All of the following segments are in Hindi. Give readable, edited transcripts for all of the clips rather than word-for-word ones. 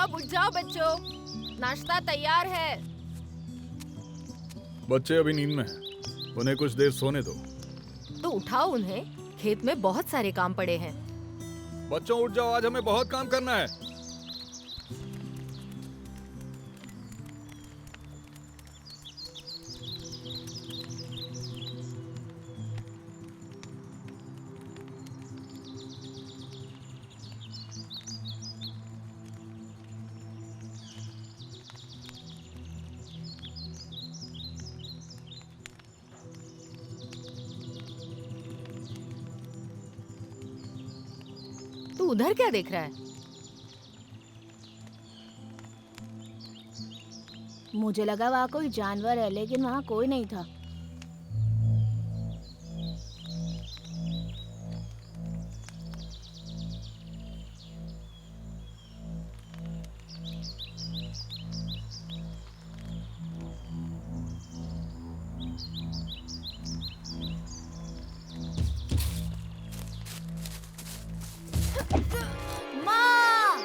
अब उठ जाओ बच्चों, नाश्ता तैयार है। बच्चे अभी नींद में हैं, उन्हें कुछ देर सोने दो। तो उठाओ उन्हें, खेत में बहुत सारे काम पड़े हैं। बच्चों उठ जाओ, आज हमें बहुत काम करना है। तू उधर क्या देख रहा है? मुझे लगा वहाँ कोई जानवर है, लेकिन वहाँ कोई नहीं था। माँ!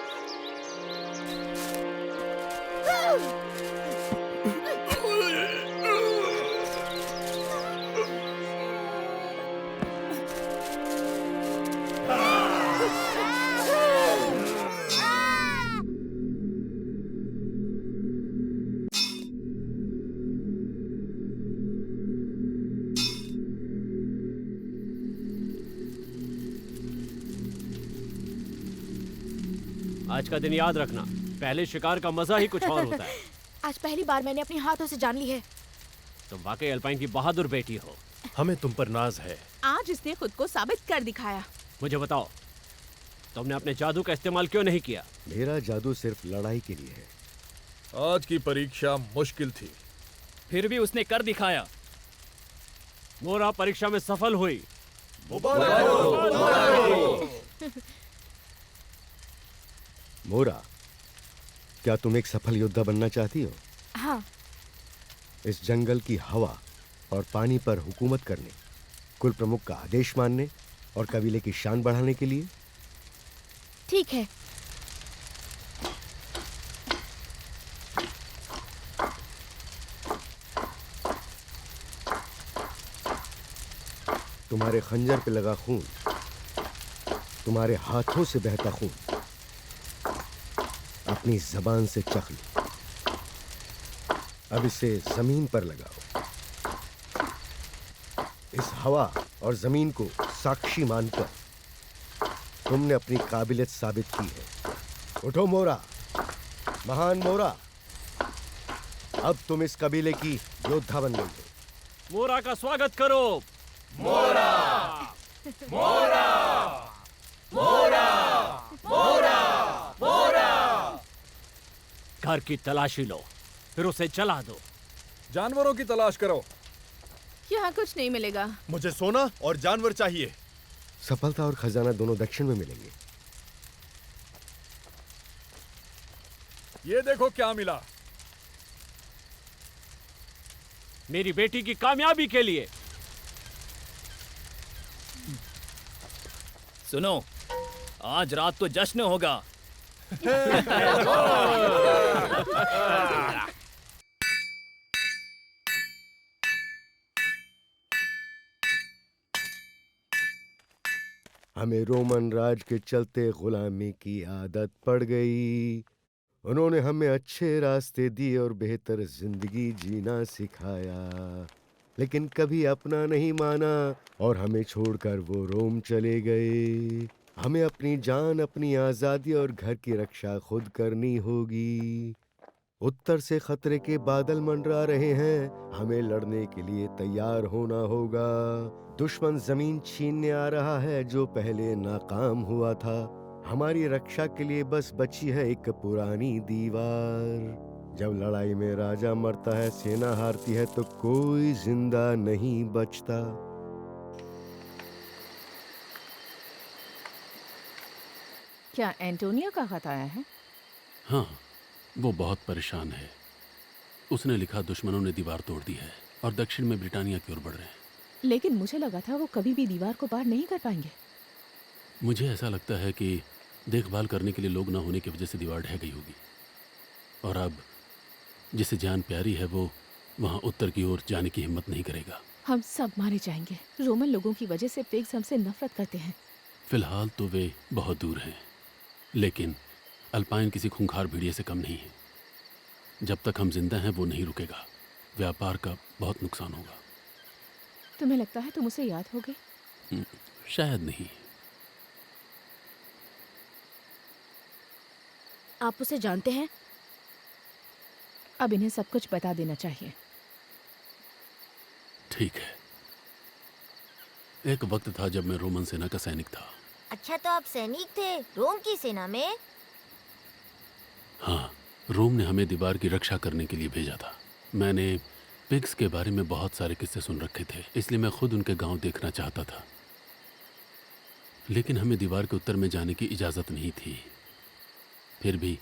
आज का दिन याद रखना, पहले शिकार का मजा ही कुछ और होता है। आज पहली बार मैंने अपने हाथों से जान ली है। तुम वाकई अल्पाइन की बहादुर बेटी हो। हमें तुम पर नाज है। आज इसने खुद को साबित कर दिखाया। मुझे बताओ, तुमने अपने जादू का इस्तेमाल क्यों नहीं किया? मेरा जादू सिर्फ लड़ाई के लिए है। आज की परीक्षा मुश्किल थी, फिर भी उसने कर दिखाया। मोरा परीक्षा में सफल हुई। मोरा, क्या तुम एक सफल योद्धा बनना चाहती हो? हाँ। इस जंगल की हवा और पानी पर हुकूमत करने, कुल प्रमुख का आदेश मानने और कबीले की शान बढ़ाने के लिए? ठीक है। तुम्हारे खंजर पे लगा खून, तुम्हारे हाथों से बहता खून अपनी जबान से चख लो। अब इसे जमीन पर लगाओ। इस हवा और जमीन को साक्षी मानकर तुमने अपनी काबिलियत साबित की है। उठो मोरा, महान मोरा, अब तुम इस कबीले की योद्धा बन गई हो। मोरा का स्वागत करो। मोरा, मोरा, मोरा, मोरा, मोरा। घर की तलाशी लो, फिर उसे जला दो। जानवरों की तलाश करो। यहाँ कुछ नहीं मिलेगा। मुझे सोना और जानवर चाहिए। सफलता और खजाना दोनों दक्षिण में मिलेंगे। ये देखो क्या मिला। मेरी बेटी की कामयाबी के लिए। सुनो, आज रात तो जश्न होगा। हमें रोमन राज के चलते गुलामी की आदत पड़ गई। उन्होंने हमें अच्छे रास्ते दिए और बेहतर जिंदगी जीना सिखाया, लेकिन कभी अपना नहीं माना और हमें छोड़कर वो रोम चले गए। हमें अपनी जान, अपनी आज़ादी और घर की रक्षा खुद करनी होगी। उत्तर से खतरे के बादल मंडरा रहे हैं, हमें लड़ने के लिए तैयार होना होगा। दुश्मन जमीन छीनने आ रहा है जो पहले नाकाम हुआ था। हमारी रक्षा के लिए बस बची है एक पुरानी दीवार। जब लड़ाई में राजा मरता है, सेना हारती है, तो कोई जिंदा नहीं बचता। क्या एंटोनियो का खत आया है? हाँ, वो बहुत परेशान है। उसने लिखा दुश्मनों ने दीवार तोड़ दी है और दक्षिण में ब्रिटानिया की ओर बढ़ रहे हैं। लेकिन मुझे लगा था वो कभी भी दीवार को पार नहीं कर पाएंगे। मुझे ऐसा लगता है कि देखभाल करने के लिए लोग न होने की वजह से दीवार ढह गई होगी। और अब जिसे जान प्यारी है वो वहाँ उत्तर की ओर जाने की हिम्मत नहीं करेगा। हम सब मारे जाएंगे। रोमन लोगों की वजह से पिग्स हमसे नफरत करते हैं। फिलहाल तो वे बहुत दूर हैं, लेकिन अल्पाइन किसी खूंखार भेड़िए से कम नहीं है। जब तक हम जिंदा हैं वो नहीं रुकेगा। व्यापार का बहुत नुकसान होगा। तुम्हें लगता है तुम उसे याद हो गए? शायद नहीं। आप उसे जानते हैं? अब इन्हें सब कुछ बता देना चाहिए। ठीक है। एक वक्त था जब मैं रोमन सेना का सैनिक था। अच्छा, तो आप सैनिक थे रोम की सेना में? हाँ, रोम ने हमें दीवार की रक्षा करने के लिए भेजा था। मैंने पिग्स के बारे में बहुत सारे किस्से सुन रखे थे, इसलिए मैं खुद उनके गांव देखना चाहता था। लेकिन हमें दीवार के उत्तर में जाने की इजाज़त नहीं थी। फिर भी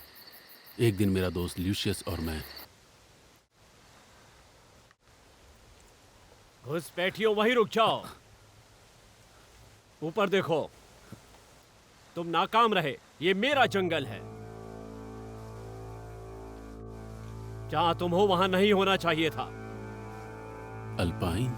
एक दिन मेरा दोस्त ल्यूशियस और मैं घुसपैठियों वहीं रुक जाओ। ऊपर देखो। तुम नाकाम रहे। ये मेरा जंगल है। जहां तुम हो वहां नहीं होना चाहिए था। अल्पाइन।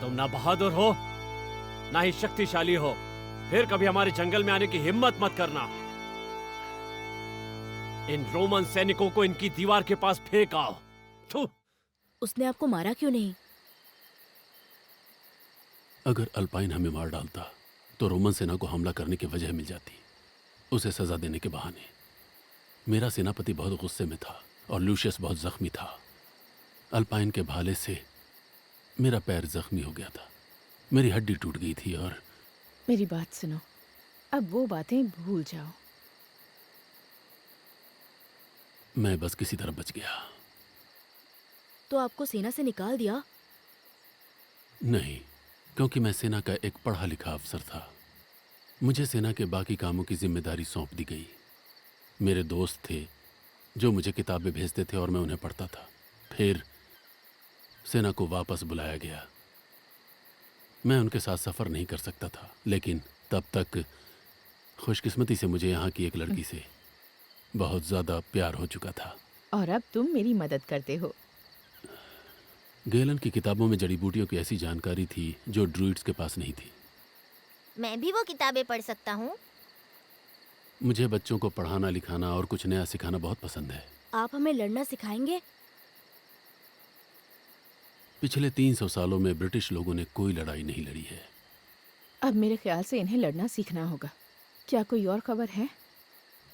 तुम ना बहादुर हो ना ही शक्तिशाली हो। फिर कभी हमारे जंगल में आने की हिम्मत मत करना। इन रोमन सैनिकों को इनकी दीवार के पास फेंक आओ। थू। उसने आपको मारा क्यों नहीं? अगर अल्पाइन हमें मार डालता तो रोमन सेना को हमला करने की वजह मिल जाती, उसे सजा देने के बहाने। मेरा सेनापति बहुत गुस्से में था और लूशियस बहुत जख्मी था। अल्पाइन के भाले से मेरा पैर जख्मी हो गया था, मेरी हड्डी टूट गई थी। और मेरी बात सुनो, अब वो बातें भूल जाओ। मैं बस किसी तरह बच गया। तो आपको सेना से निकाल दिया? नहीं, क्योंकि मैं सेना का एक पढ़ा लिखा अफसर था। मुझे सेना के बाकी कामों की जिम्मेदारी सौंप दी गई। मेरे दोस्त थे जो मुझे किताबें भेजते थे और मैं उन्हें पढ़ता था। फिर सेना को वापस बुलाया गया। मैं उनके साथ सफ़र नहीं कर सकता था, लेकिन तब तक खुशकिस्मती से मुझे यहाँ की एक लड़की से बहुत ज़्यादा प्यार हो चुका था। और अब तुम मेरी मदद करते हो। गेलन की किताबों में जड़ी बूटियों की ऐसी जानकारी थी जो ड्रूइड्स के पास नहीं थी। मैं भी वो किताबें पढ़ सकता हूँ? मुझे बच्चों को पढ़ाना लिखाना और कुछ नया सिखाना बहुत पसंद है। आप हमें लड़ना सिखाएंगे? पिछले 300 सालों में ब्रिटिश लोगों ने कोई लड़ाई नहीं लड़ी है। अब मेरे ख्याल से इन्हें लड़ना सीखना होगा। क्या कोई और खबर है?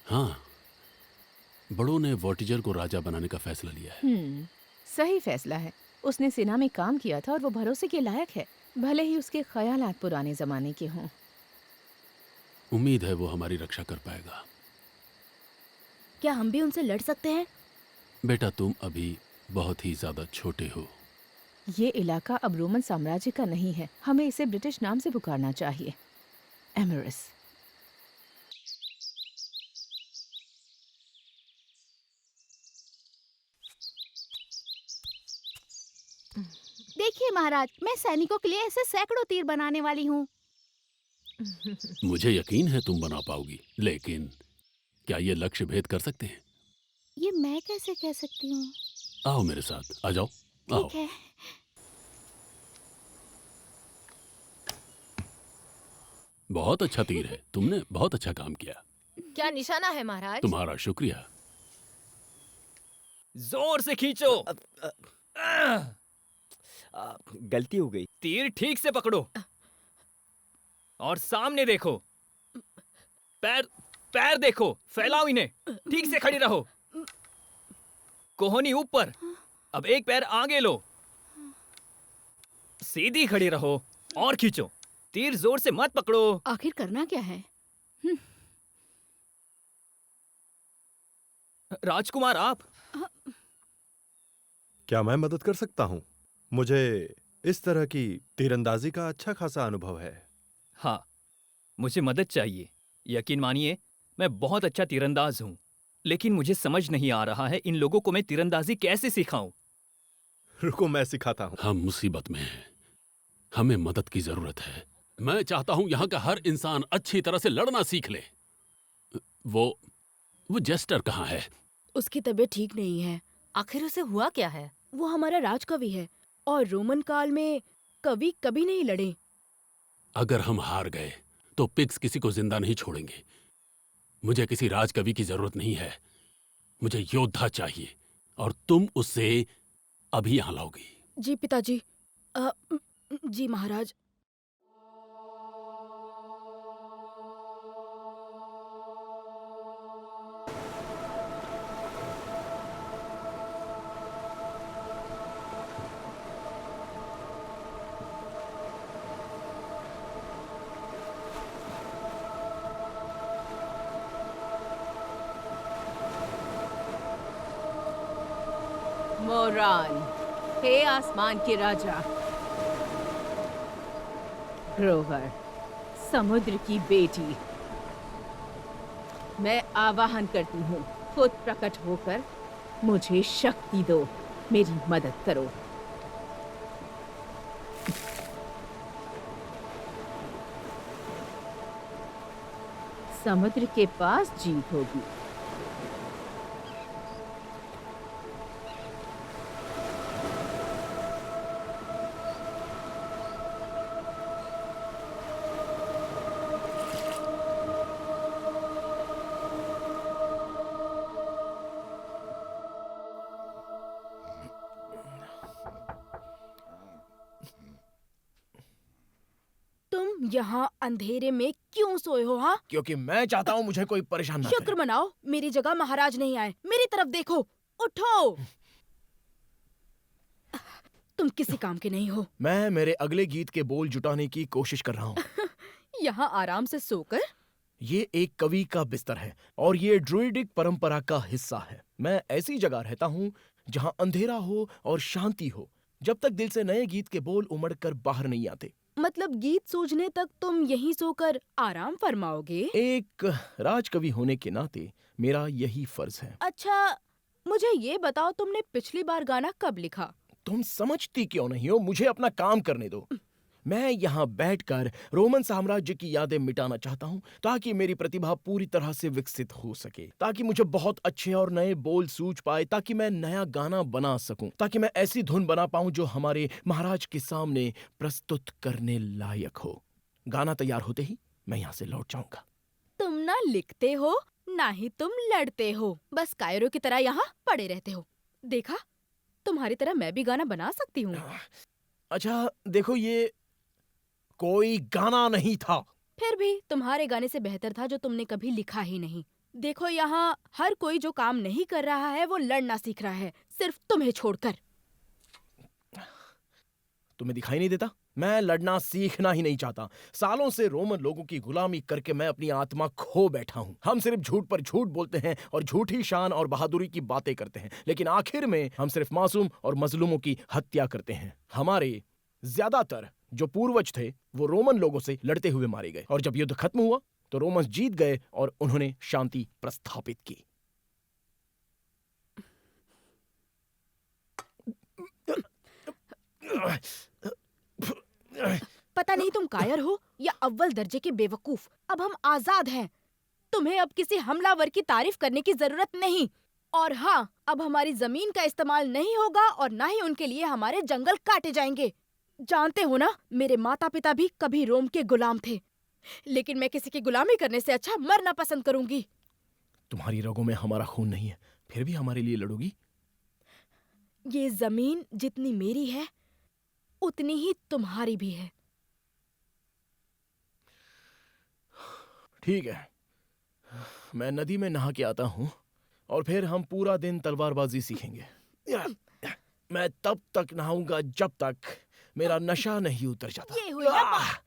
हाँ, बड़ों ने वॉटिजर को राजा बनाने का फैसला लिया है। सही फैसला है। उसने सेना में काम किया था और वो भरोसे के लायक है, भले ही उसके ख्यालात पुराने जमाने के हों। उम्मीद है वो हमारी रक्षा कर पाएगा। क्या हम भी उनसे लड़ सकते हैं? बेटा, तुम अभी बहुत ही ज्यादा छोटे हो। ये इलाका अब रोमन साम्राज्य का नहीं है। हमें इसे ब्रिटिश नाम से पुकारना चाहिए, एमरस। देखिए महाराज, मैं सैनिकों के लिए ऐसे सैकड़ों तीर बनाने वाली हूँ। मुझे यकीन है तुम बना पाओगी, लेकिन क्या ये लक्ष्य भेद कर सकते हैं? ये मैं कैसे कह सकती हूँ? आओ मेरे साथ, आ जाओ, आओ। ठीक है। बहुत अच्छा तीर है, तुमने बहुत अच्छा काम किया। क्या निशाना है महाराज? तुम्हारा शुक्रिया। जोर से खींचो। गलती हो गई। तीर ठीक से पकड़ो और सामने देखो। पैर पैर देखो, फैलाओ इन्हें। ठीक से खड़ी रहो। कोहनी ऊपर। अब एक पैर आगे लो। सीधी खड़ी रहो और खींचो। तीर जोर से मत पकड़ो। आखिर करना क्या है? राजकुमार, आप क्या मैं मदद कर सकता हूँ? मुझे इस तरह की तीरंदाजी का अच्छा खासा अनुभव है। हाँ, मुझे मदद चाहिए। यकीन मानिए, मैं बहुत अच्छा तीरंदाज हूँ, लेकिन मुझे समझ नहीं आ रहा है इन लोगों को मैं तीरंदाजी कैसे सिखाऊं। रुको, मैं सिखाता हूँ। हम मुसीबत में हैं, हमें मदद की जरूरत है। मैं चाहता हूं यहाँ का हर इंसान अच्छी तरह से लड़ना सीख ले। वो जेस्टर कहाँ है? उसकी तबीयत ठीक नहीं है। आखिर उसे हुआ क्या है? वो हमारा राजकवि है और रोमन काल में कवि कभी नहीं लड़े। अगर हम हार गए तो पिग्स किसी को जिंदा नहीं छोड़ेंगे। मुझे किसी राजकवि की जरूरत नहीं है, मुझे योद्धा चाहिए, और तुम उससे अभी यहाँ लाओगी। जी पिताजी। जी महाराज। मोरान, हे आसमान के राजा। ग्रोवर, समुद्र की बेटी, मैं आवाहन करती हूँ, खुद प्रकट होकर मुझे शक्ति दो, मेरी मदद करो। समुद्र के पास जीत होगी। यहाँ अंधेरे में क्यों सोए हो? हाँ, क्योंकि मैं चाहता हूँ मुझे कोई परेशान ना शुक्र करे। मनाओ, मेरी जगह महाराज नहीं आए। मेरी तरफ देखो, उठो। तुम किसी काम के नहीं हो। मैं मेरे अगले गीत के बोल जुटाने की कोशिश कर रहा हूँ। यहाँ आराम से सोकर? ये एक कवि का बिस्तर है और ये ड्रुइडिक परंपरा का हिस्सा है। मैं ऐसी जगह रहता हूँ जहाँ अंधेरा हो और शांति हो, जब तक दिल से नए गीत के बोल उमड़ कर बाहर नहीं आते। मतलब गीत सूझने तक तुम यहीं सोकर आराम फरमाओगे? एक राजकवि होने के नाते मेरा यही फर्ज है। अच्छा, मुझे ये बताओ, तुमने पिछली बार गाना कब लिखा? तुम समझती क्यों नहीं हो? मुझे अपना काम करने दो। मैं यहाँ बैठकर रोमन साम्राज्य की यादें मिटाना चाहता हूँ ताकि मेरी प्रतिभा पूरी तरह से विकसित हो सके, ताकि मुझे बहुत अच्छे और नए बोल सूझ पाए, ताकि मैं नया गाना बना सकूं, ताकि मैं ऐसी धुन बना पाऊं जो हमारे महाराज के सामने प्रस्तुत करने लायक हो। गाना तैयार होते ही मैं यहाँ से लौट जाऊंगा। तुम ना लिखते हो ना ही तुम लड़ते हो, बस कायरों की तरह यहाँ पड़े रहते हो। देखा, तुम्हारी तरह मैं भी गाना बना सकती हूँ। अच्छा देखो, ये कोई गाना नहीं था। फिर भी तुम्हारे गाने से बेहतर था जो तुमने कभी लिखा ही नहीं। देखो, यहाँ हर कोई जो काम नहीं कर रहा है वो लड़ना सीख रहा है, सिर्फ तुम्हें छोड़कर। तुम्हें दिखाई नहीं देता? मैं लड़ना सीखना ही नहीं चाहता। सालों से रोमन लोगों की गुलामी करके मैं अपनी आत्मा खो बैठा हूँ। हम सिर्फ झूठ पर झूठ बोलते हैं और झूठी शान और बहादुरी की बातें करते हैं, लेकिन आखिर में हम सिर्फ मासूम और मजलूमों की हत्या करते हैं। हमारे ज्यादातर जो पूर्वज थे वो रोमन लोगों से लड़ते हुए मारे गए, और जब युद्ध खत्म हुआ तो रोमन्स जीत गए और उन्होंने शांति प्रस्थापित की। पता नहीं तुम कायर हो या अव्वल दर्जे के बेवकूफ। अब हम आजाद हैं। तुम्हें अब किसी हमलावर की तारीफ करने की जरूरत नहीं। और हाँ, अब हमारी जमीन का इस्तेमाल नहीं होगा और ना ही उनके लिए हमारे जंगल काटे जाएंगे। जानते हो ना, मेरे माता पिता भी कभी रोम के गुलाम थे, लेकिन मैं किसी की गुलामी करने से अच्छा मरना पसंद करूंगी। तुम्हारी रगों में हमारा खून नहीं है, फिर भी हमारे लिए लड़ोगी? ये जमीन जितनी मेरी है उतनी ही तुम्हारी भी है। ठीक है, मैं नदी में नहा के आता हूँ और फिर हम पूरा दिन तलवारबाजी सीखेंगे। मैं तब तक नहाऊंगा जब तक मेरा नशा नहीं उतर जाता। ये हुई ना बात।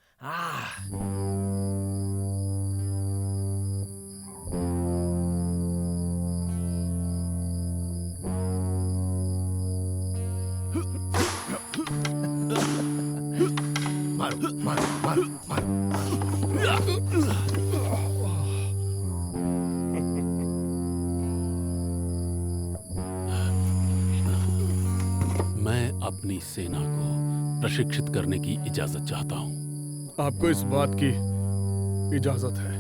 मारो मारो मारो मारो। मैं अपनी सेना को प्रशिक्षित करने की इजाजत चाहता हूँ। आपको इस बात की इजाजत है।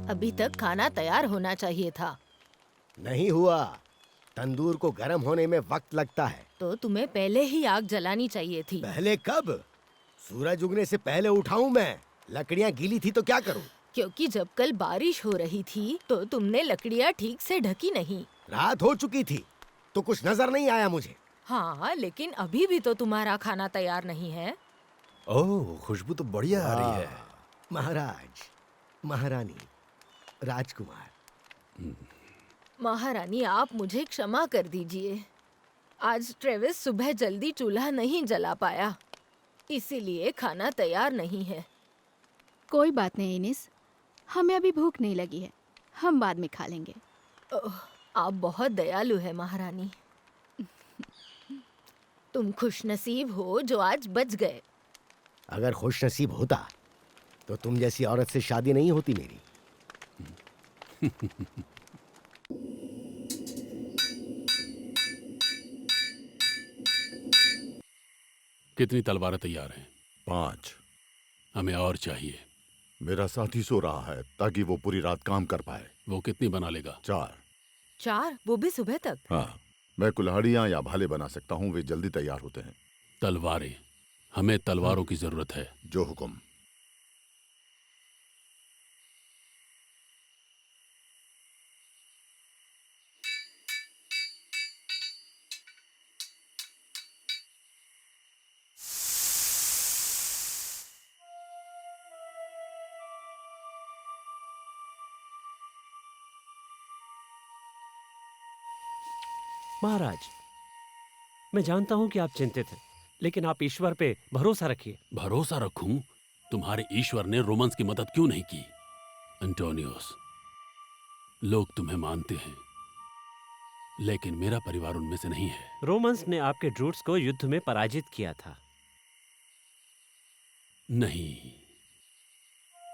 अभी तक खाना तैयार होना चाहिए था। नहीं हुआ। तंदूर को गर्म होने में वक्त लगता है। तो तुम्हें पहले ही आग जलानी चाहिए थी। पहले कब? सूरज उगने से पहले उठाऊं मैं? लकड़ियां गीली थी तो क्या करूं? क्योंकि जब कल बारिश हो रही थी तो तुमने लकड़ियाँ ठीक से ढकी नहीं। रात हो चुकी थी तो कुछ नजर नहीं आया मुझे। हाँ, लेकिन अभी भी तो तुम्हारा खाना तैयार नहीं है। ओह, खुशबू तो बढ़िया आ रही है। महाराज, महारानी, राजकुमार। महारानी, आप मुझे क्षमा कर दीजिए। आज ट्रेविस सुबह जल्दी चूल्हा नहीं जला पाया, इसीलिए खाना तैयार नहीं है। कोई बात नहीं इनिस, हमें अभी भूख नहीं लगी है, हम बाद में खा लेंगे। ओह, आप बहुत दयालु है महारानी। तुम खुशनसीब हो जो आज बच गए। अगर खुशनसीब होता तो तुम जैसी औरत से शादी नहीं होती मेरी। कितनी तलवारें तैयार हैं? 5। हमें और चाहिए। मेरा साथी सो रहा है ताकि वो पूरी रात काम कर पाए। वो कितनी बना लेगा? 4। 4? वो भी सुबह तक? हाँ, मैं कुल्हाड़ियाँ या भाले बना सकता हूँ, वे जल्दी तैयार होते हैं। तलवारें, हमें तलवारों की जरूरत है। जो हुक्म। महाराज, मैं जानता हूं कि आप चिंतित हैं, लेकिन आप ईश्वर पे भरोसा रखिए। भरोसा रखूं? तुम्हारे ईश्वर ने रोमन्स की मदद क्यों नहीं की? एंटोनियोस, लोग तुम्हें मानते हैं, लेकिन मेरा परिवार उनमें से नहीं है। रोमन्स ने आपके ड्रूट्स को युद्ध में पराजित किया था। नहीं,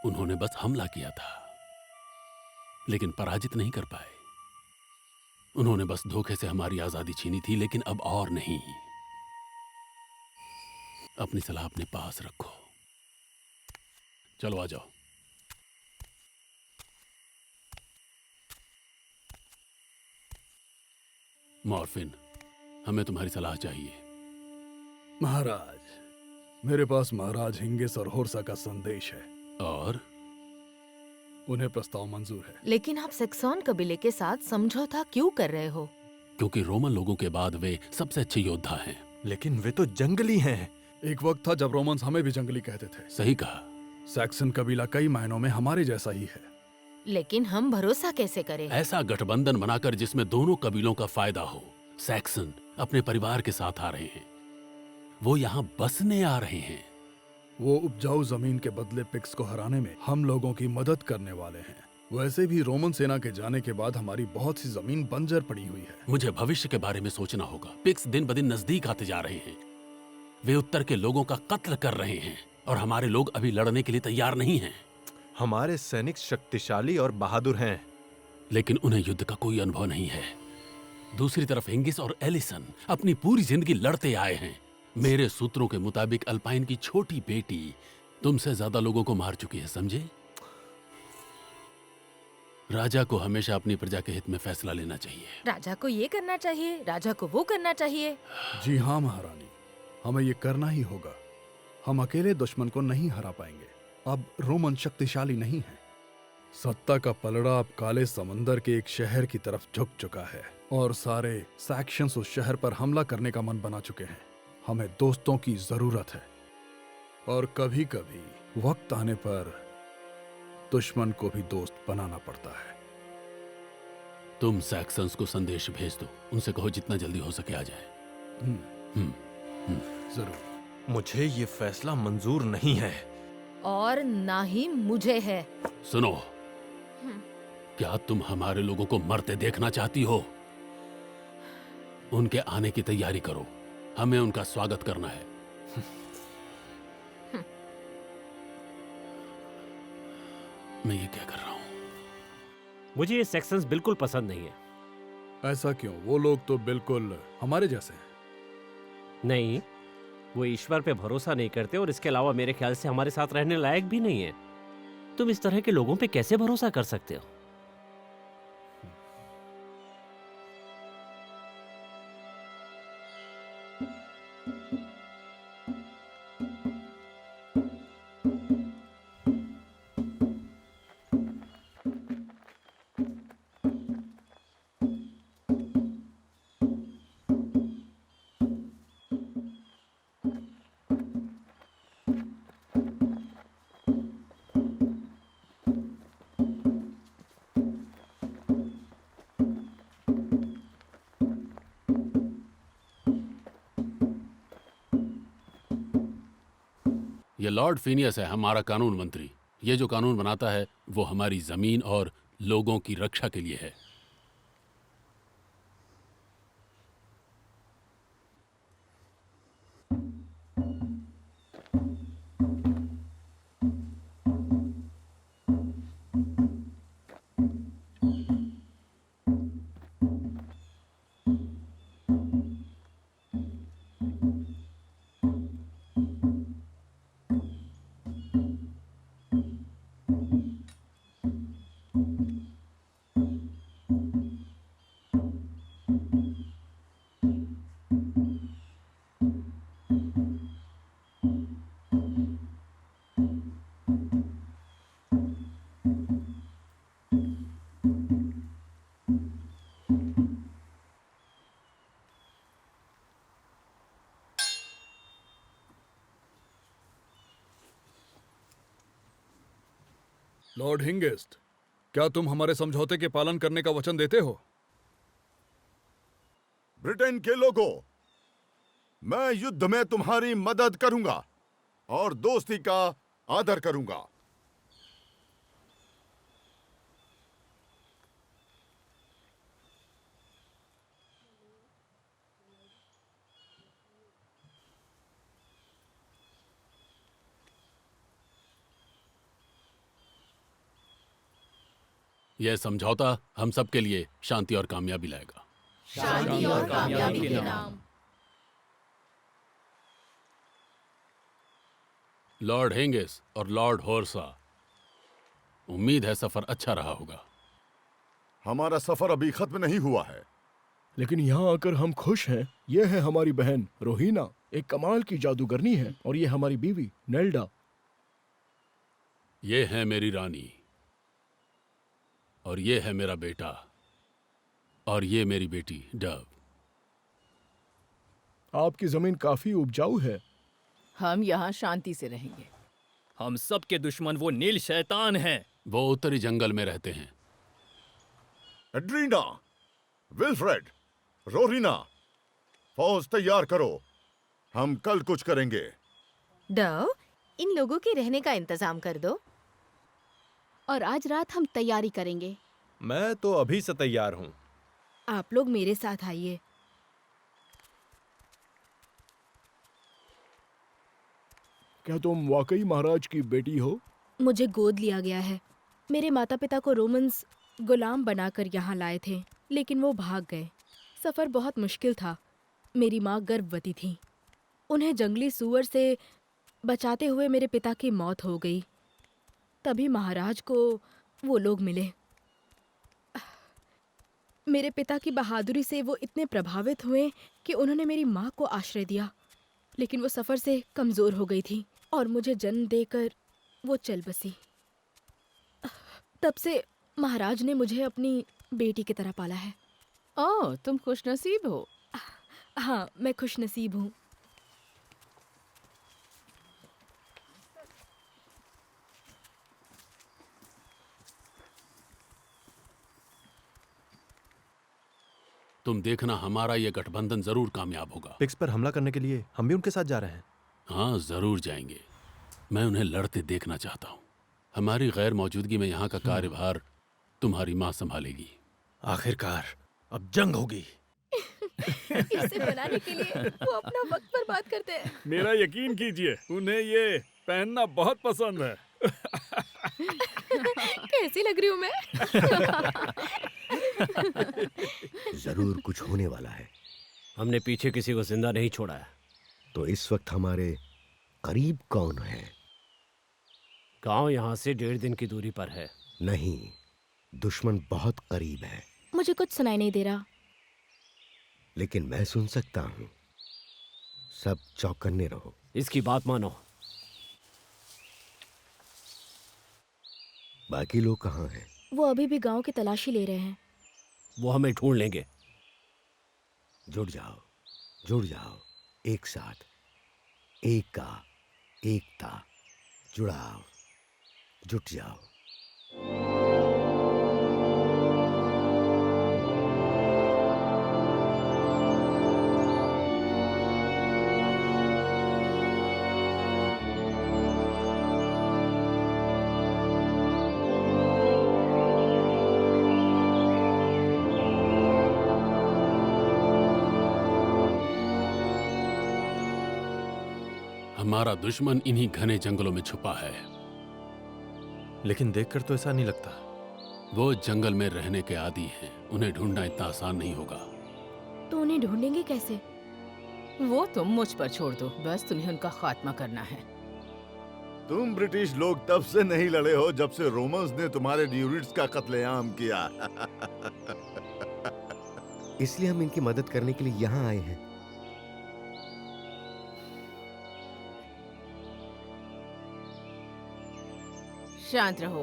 उन्होंने बस हमला किया था, लेकिन पराजित नहीं कर पाए। उन्होंने बस धोखे से हमारी आजादी छीनी थी, लेकिन अब और नहीं। अपनी सलाह अपने पास रखो। चलो आ जाओ। मॉर्फिन, हमें तुम्हारी सलाह चाहिए। महाराज, मेरे पास महाराज हिंगिस और होर्सा का संदेश है और उन्हें प्रस्ताव मंजूर है। लेकिन आप सेक्सॉन कबीले के साथ समझौता क्यों कर रहे हो? क्योंकि रोमन लोगों के बाद वे सबसे अच्छे योद्धा हैं। लेकिन वे तो जंगली हैं। एक वक्त था जब रोमन्स हमें भी जंगली कहते थे। सही कहा। सैक्सन कबीला कई मायनों में हमारे जैसा ही है। लेकिन हम भरोसा कैसे करें? ऐसा गठबंधन बनाकर जिसमें दोनों कबीलों का फायदा हो। सैक्सन अपने परिवार के साथ आ रहे हैं, वो यहाँ बसने आ रहे हैं। वो उपजाऊ जमीन के बदले पिक्स को हराने में हम लोगों की मदद करने वाले हैं। वैसे भी रोमन सेना के जाने के बाद हमारी बहुत सी जमीन बंजर पड़ी हुई है। मुझे भविष्य के बारे में सोचना होगा। पिक्स दिन ब दिन नजदीक आते जा रहे हैं। वे उत्तर के लोगों का कत्ल कर रहे हैं और हमारे लोग अभी लड़ने के लिए तैयार नहीं हैं। हमारे सैनिक शक्तिशाली और बहादुर हैं, लेकिन उन्हें युद्ध का कोई अनुभव नहीं है। दूसरी तरफ हिंगिस और एलिसन अपनी पूरी जिंदगी लड़ते आए हैं। मेरे सूत्रों के मुताबिक अल्पाइन की छोटी बेटी तुमसे ज्यादा लोगों को मार चुकी है, समझे? राजा को हमेशा अपनी प्रजा के हित में फैसला लेना चाहिए। राजा को ये करना चाहिए, राजा को वो करना चाहिए। जी हाँ महारानी, हमें ये करना ही होगा। हम अकेले दुश्मन को नहीं हरा पाएंगे। अब रोमन शक्तिशाली नहीं है। सत्ता का पलड़ा अब काले समंदर के एक शहर की तरफ झुक चुका है और सारे सैक्शंस उस शहर पर हमला करने का मन बना चुके हैं। हमें दोस्तों की जरूरत है और कभी कभी वक्त आने पर दुश्मन को भी दोस्त बनाना पड़ता है। तुम सैक्सन्स को संदेश भेज दो, उनसे कहो जितना जल्दी हो सके आ जाए। जरूर। मुझे ये फैसला मंजूर नहीं है। और ना ही मुझे है। सुनो, क्या तुम हमारे लोगों को मरते देखना चाहती हो? उनके आने की तैयारी करो, हमें उनका स्वागत करना है। मैं ये क्या कर रहा हूं? मुझे ये सेक्शंस बिल्कुल पसंद नहीं है। ऐसा क्यों? वो लोग तो बिल्कुल हमारे जैसे हैं। नहीं, वो ईश्वर पे भरोसा नहीं करते और इसके अलावा मेरे ख्याल से हमारे साथ रहने लायक भी नहीं है। तुम इस तरह के लोगों पे कैसे भरोसा कर सकते हो? ये लॉर्ड फीनियस है, हमारा कानून मंत्री। ये जो कानून बनाता है वो हमारी जमीन और लोगों की रक्षा के लिए है। लॉर्ड हिंगिस्ट, क्या तुम हमारे समझौते के पालन करने का वचन देते हो? ब्रिटेन के लोगों, मैं युद्ध में तुम्हारी मदद करूंगा और दोस्ती का आदर करूंगा। यह समझौता हम सब के लिए शांति और कामयाबी लाएगा। शांति और कामयाबी के नाम। लॉर्ड हेंगिस और लॉर्ड होर्सा, उम्मीद है सफर अच्छा रहा होगा। हमारा सफर अभी खत्म नहीं हुआ है। लेकिन यहाँ आकर हम खुश हैं। ये है हमारी बहन रोहिना, एक कमाल की जादूगरनी है, और ये हमारी बीवी नेल्डा। ये है मेरी रानी, और ये है मेरा बेटा, और ये मेरी बेटी डव। आपकी जमीन काफी उपजाऊ है। हम यहाँ शांति से रहेंगे। हम सब के दुश्मन वो नील शैतान हैं। वो उत्तरी जंगल में रहते हैं। एड्रीना, विल्फ्रेड, रोहिना, फौज तैयार करो, हम कल कुछ करेंगे। डव, इन लोगों के रहने का इंतजाम कर दो। और आज रात हम तैयारी करेंगे। मैं तो अभी से तैयार हूँ। आप लोग मेरे साथ आइए। क्या तुम वाकई महाराज की बेटी हो? मुझे गोद लिया गया है। मेरे माता पिता को रोमन्स गुलाम बनाकर यहाँ लाए थे, लेकिन वो भाग गए। सफर बहुत मुश्किल था। मेरी माँ गर्भवती थी। उन्हें जंगली सूअर से बचाते हुए मेरे पिता की मौत हो गई। तभी महाराज को वो लोग मिले। मेरे पिता की बहादुरी से वो इतने प्रभावित हुए कि उन्होंने मेरी माँ को आश्रय दिया, लेकिन वो सफ़र से कमज़ोर हो गई थी और मुझे जन्म देकर वो चल बसी। तब से महाराज ने मुझे अपनी बेटी की तरह पाला है। ओह, तुम खुशनसीब हो। हाँ, मैं खुशनसीब हूँ। तुम देखना, हमारा ये गठबंधन जरूर कामयाब होगा। पिग्स पर हमला करने के लिए हम भी उनके साथ जा रहे हैं। हाँ, जरूर जाएंगे। मैं उन्हें लड़ते देखना चाहता हूँ। हमारी गैर मौजूदगी में यहाँ का कार्यभार तुम्हारी माँ संभालेगी। आखिरकार अब जंग होगी। इसे बनाने के लिए वो अपना वक्त बर्बाद करते हैं। मेरा यकीन कीजिए, उन्हें ये पहनना बहुत पसंद है। कैसी लग रही हूँ मैं? जरूर कुछ होने वाला है। हमने पीछे किसी को जिंदा नहीं छोड़ा है। तो इस वक्त हमारे करीब कौन है? गांव यहाँ से 1.5 दिन की दूरी पर है। नहीं, दुश्मन बहुत करीब है। मुझे कुछ सुनाई नहीं दे रहा। लेकिन मैं सुन सकता हूँ। सब चौकन्ने रहो। इसकी बात मानो। बाकी लोग कहाँ हैं? वो अभी भी गांव की तलाशी ले रहे हैं। वो हमें ढूंढ लेंगे। जुड़ जाओ, जुड़ जाओ, एक साथ। एक का एकता, जुड़ाव, जुट जाओ। हमारा दुश्मन इन्हीं घने जंगलों में छुपा है। लेकिन देखकर तो ऐसा नहीं लगता। वो जंगल में रहने के आदी हैं। उन्हें ढूंढना इतना आसान नहीं होगा। तो उन्हें ढूंढेंगे कैसे? वो तुम मुझ पर छोड़ दो, बस तुम्हें उनका खात्मा करना है। तुम ब्रिटिश लोग तब से नहीं लड़े हो जब से रोमन्स ने तुम्हारे ड्यूरिट्स का कत्लेआम किया। इसलिए हम इनकी मदद करने के लिए यहाँ आए हैं। शांत रहो।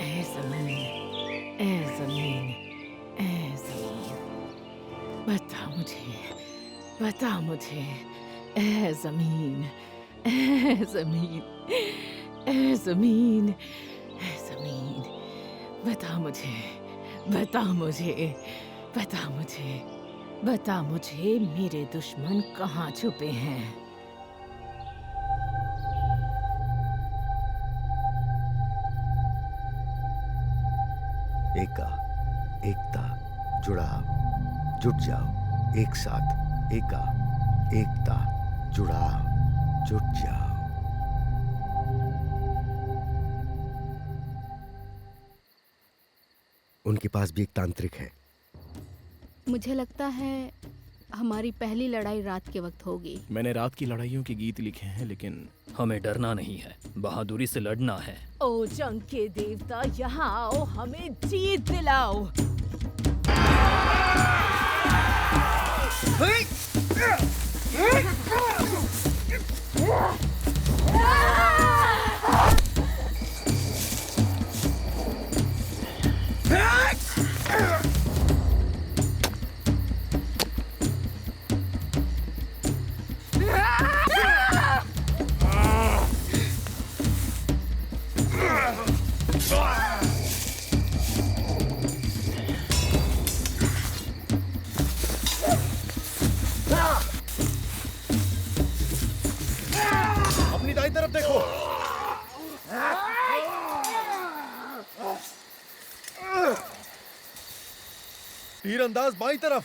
ऐ ज़मीन, ऐ ज़मीन, ऐ ज़मीन, बता मुझे, बता मुझे, ऐ ज़मीन, ऐ ज़मीन, ऐ ज़मीन, ज़मीन, बता मुझे, बता मुझे, बता मुझे, बता मुझे मेरे दुश्मन कहाँ छुपे हैं। एका, एकता, जुड़ाव, जुट जाओ, एक साथ। एका, एकता, जुड़ाव, जुट जाओ। उनके पास भी एक तांत्रिक है। मुझे लगता है हमारी पहली लड़ाई रात के वक्त होगी। मैंने रात की लड़ाइयों के गीत लिखे हैं, लेकिन हमें डरना नहीं है, बहादुरी से लड़ना है। ओ जंग के देवता, यहाँ आओ, हमें जीत दिलाओ। अपनी दाईं तरफ देखो। तीरंदाज बाईं तरफ।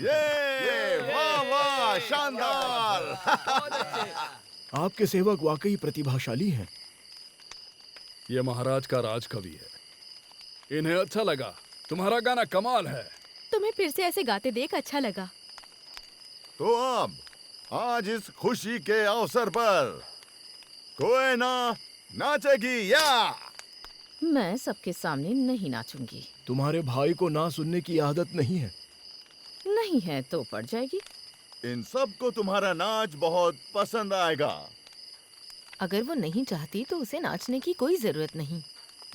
ये वाह वाह शानदार। आपके सेवक वाकई प्रतिभाशाली हैं। ये महाराज का राजकवि है, इन्हें अच्छा लगा। तुम्हारा गाना कमाल है। तुम्हें फिर से ऐसे गाते देख अच्छा लगा। तो अब आज इस खुशी के अवसर पर कोई ना नाचेगी या? मैं सबके सामने नहीं नाचूंगी। तुम्हारे भाई को ना सुनने की आदत नहीं है। नहीं है तो पड़ जाएगी। इन सबको तुम्हारा नाच बहुत पसंद आएगा। अगर वो नहीं चाहती तो उसे नाचने की कोई जरूरत नहीं।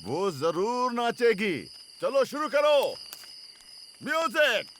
वो जरूर नाचेगी। चलो शुरू करो। म्यूजिक।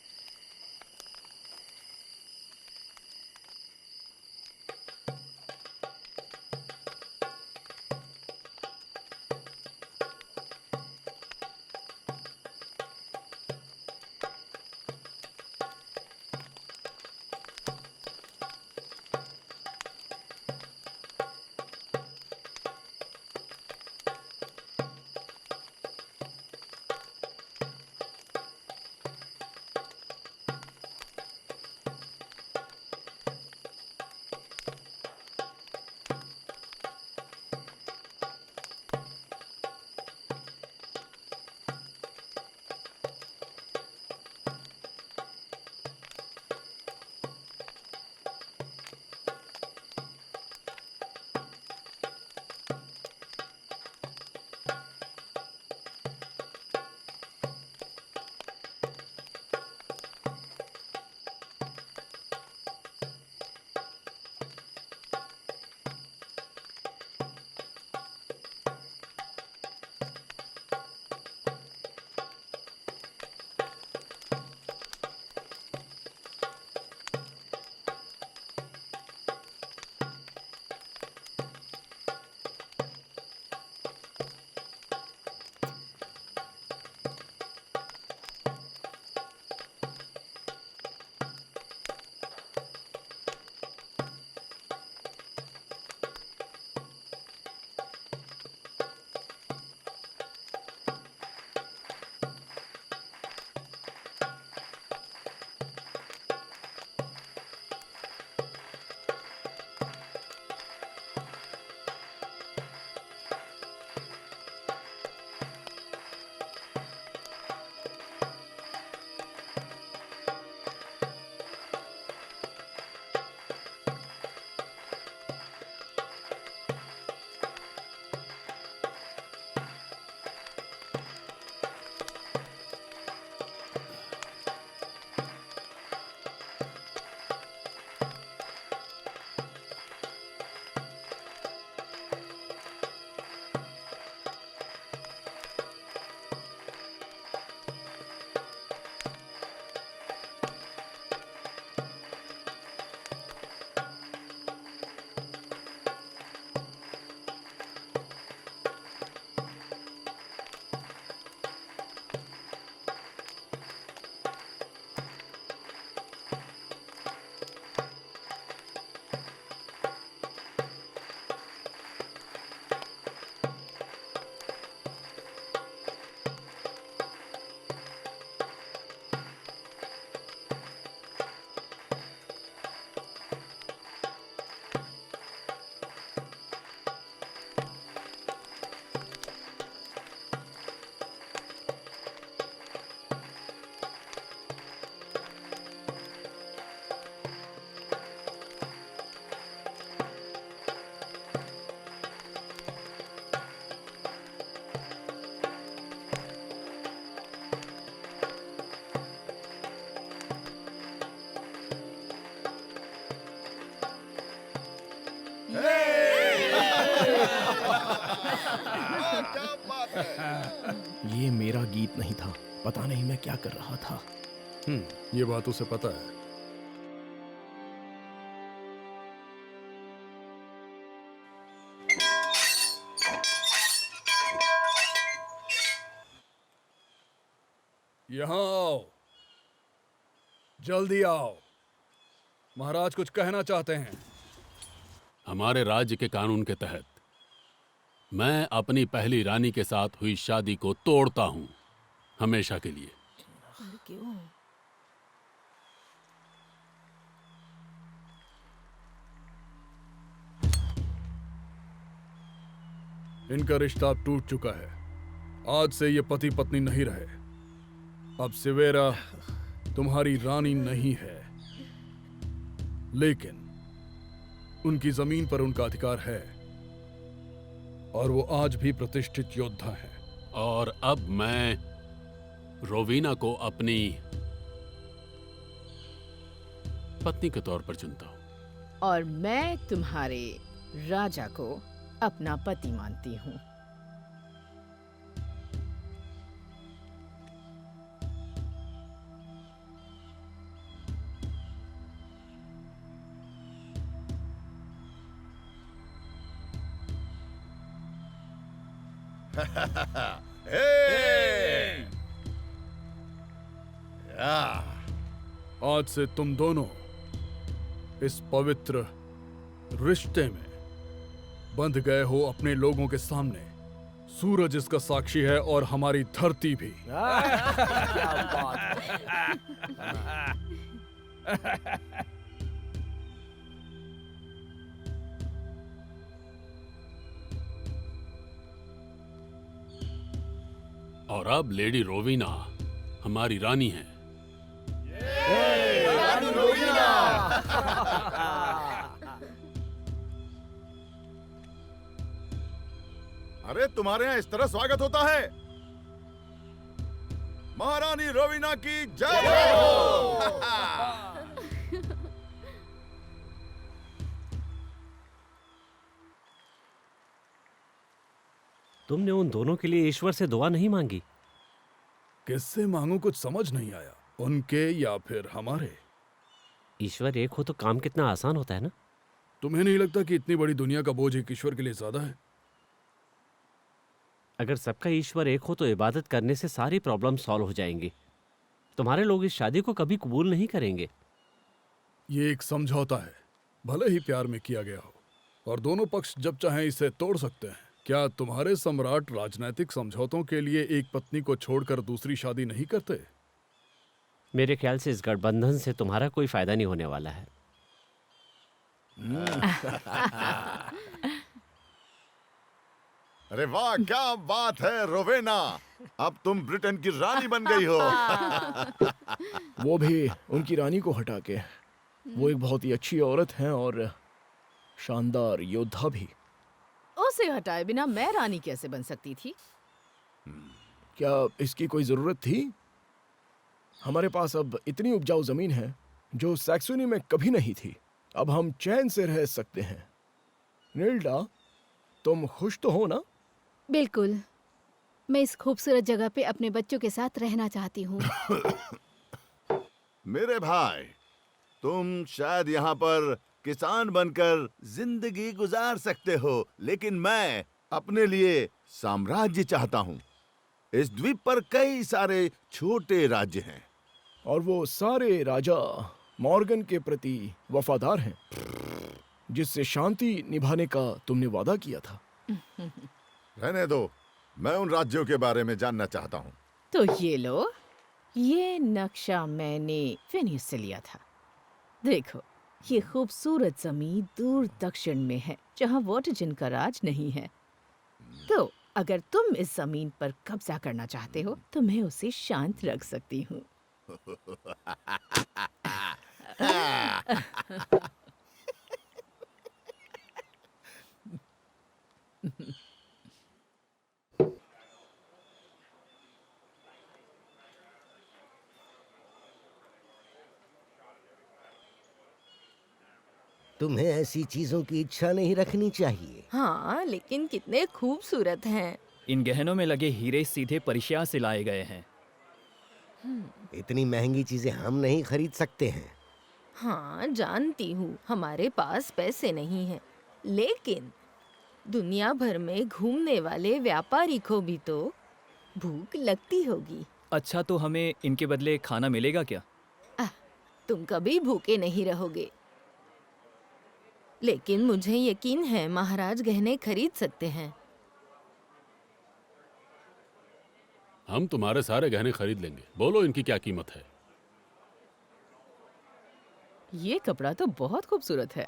ये मेरा गीत नहीं था। पता नहीं मैं क्या कर रहा था। ये बात उसे पता है। यहाँ आओ, जल्दी आओ। महाराज कुछ कहना चाहते हैं। हमारे राज्य के कानून के तहत मैं अपनी पहली रानी के साथ हुई शादी को तोड़ता हूं, हमेशा के लिए। पर क्यों? इनका रिश्ता अब टूट चुका है। आज से ये पति पत्नी नहीं रहे। अब सिवेरा तुम्हारी रानी नहीं है, लेकिन उनकी जमीन पर उनका अधिकार है और वो आज भी प्रतिष्ठित योद्धा है। और अब मैं रोवीना को अपनी पत्नी के तौर पर चुनता हूं। और मैं तुम्हारे राजा को अपना पति मानती हूँ। आज से तुम दोनों इस पवित्र रिश्ते में बंध गए हो अपने लोगों के सामने। सूरज इसका साक्षी है और हमारी धरती भी। क्या बात है। और अब लेडी रोवीना हमारी रानी है। रानी रोवीना। अरे तुम्हारे यहाँ इस तरह स्वागत होता है? महारानी रोवीना की जय हो। तुमने उन दोनों के लिए ईश्वर से दुआ नहीं मांगी? किससे मांगू कुछ समझ नहीं आया, उनके या फिर हमारे? ईश्वर एक हो तो काम कितना आसान होता है ना। तुम्हें नहीं लगता कि इतनी बड़ी दुनिया का बोझ एक ईश्वर के लिए ज्यादा है? अगर सबका ईश्वर एक हो तो इबादत करने से सारी प्रॉब्लम सॉल्व हो जाएंगी। तुम्हारे लोग इस शादी को कभी कबूल नहीं करेंगे। ये एक समझौता है, भले ही प्यार में किया गया हो, और दोनों पक्ष जब चाहें इसे तोड़ सकते हैं। क्या तुम्हारे सम्राट राजनैतिक समझौतों के लिए एक पत्नी को छोड़कर दूसरी शादी नहीं करते? मेरे ख्याल से इस गठबंधन से तुम्हारा कोई फायदा नहीं होने वाला है। अरे वाह, क्या बात है रोवेना, अब तुम ब्रिटेन की रानी बन गई हो। वो भी उनकी रानी को हटा के। वो एक बहुत ही अच्छी औरत हैं और शानदार योद्धा भी। उसे हटाए बिना मैं रानी कैसे बन सकती थी? क्या इसकी कोई जरूरत थी? हमारे पास अब इतनी उपजाऊ जमीन है जो सैक्सोनी में कभी नहीं थी। अब हम चैन से रह सकते हैं। निल्डा, तुम खुश तो हो ना? बिल्कुल। मैं इस खूबसूरत जगह पे अपने बच्चों के साथ रहना चाहती हूँ। मेरे भाई, तुम शायद यहाँ पर किसान बनकर जिंदगी गुजार सकते हो, लेकिन मैं अपने लिए साम्राज्य चाहता हूँ। इस द्वीप पर कई सारे छोटे राज्य हैं और वो सारे राजा मॉर्गन के प्रति वफादार हैं, जिससे शांति निभाने का तुमने वादा किया था। रहने दो, मैं उन राज्यों के बारे में जानना चाहता हूँ। तो ये लो, ये नक्शा मैंने फिनिस से लिया था। देखो, ये खूबसूरत जमीन दूर दक्षिण में है, जहाँ वॉटरजिन का राज नहीं है। तो अगर तुम इस जमीन पर कब्जा करना चाहते हो तो मैं उसे शांत रख सकती हूँ। तुम्हें ऐसी चीजों की इच्छा नहीं रखनी चाहिए। हाँ, लेकिन कितने खूबसूरत हैं। इन गहनों में लगे हीरे सीधे पर्शिया से लाए गए हैं। इतनी महंगी चीजें हम नहीं खरीद सकते हैं। हाँ, जानती हूँ हमारे पास पैसे नहीं हैं, लेकिन दुनिया भर में घूमने वाले व्यापारी को भी तो भूख लगती होगी। अच्छा, तो हमें इनके बदले खाना मिलेगा क्या? तुम कभी भूखे नहीं रहोगे। लेकिन मुझे यकीन है महाराज गहने खरीद सकते हैं। हम तुम्हारे सारे गहने खरीद लेंगे। बोलो इनकी क्या कीमत है? ये कपड़ा तो बहुत खूबसूरत है।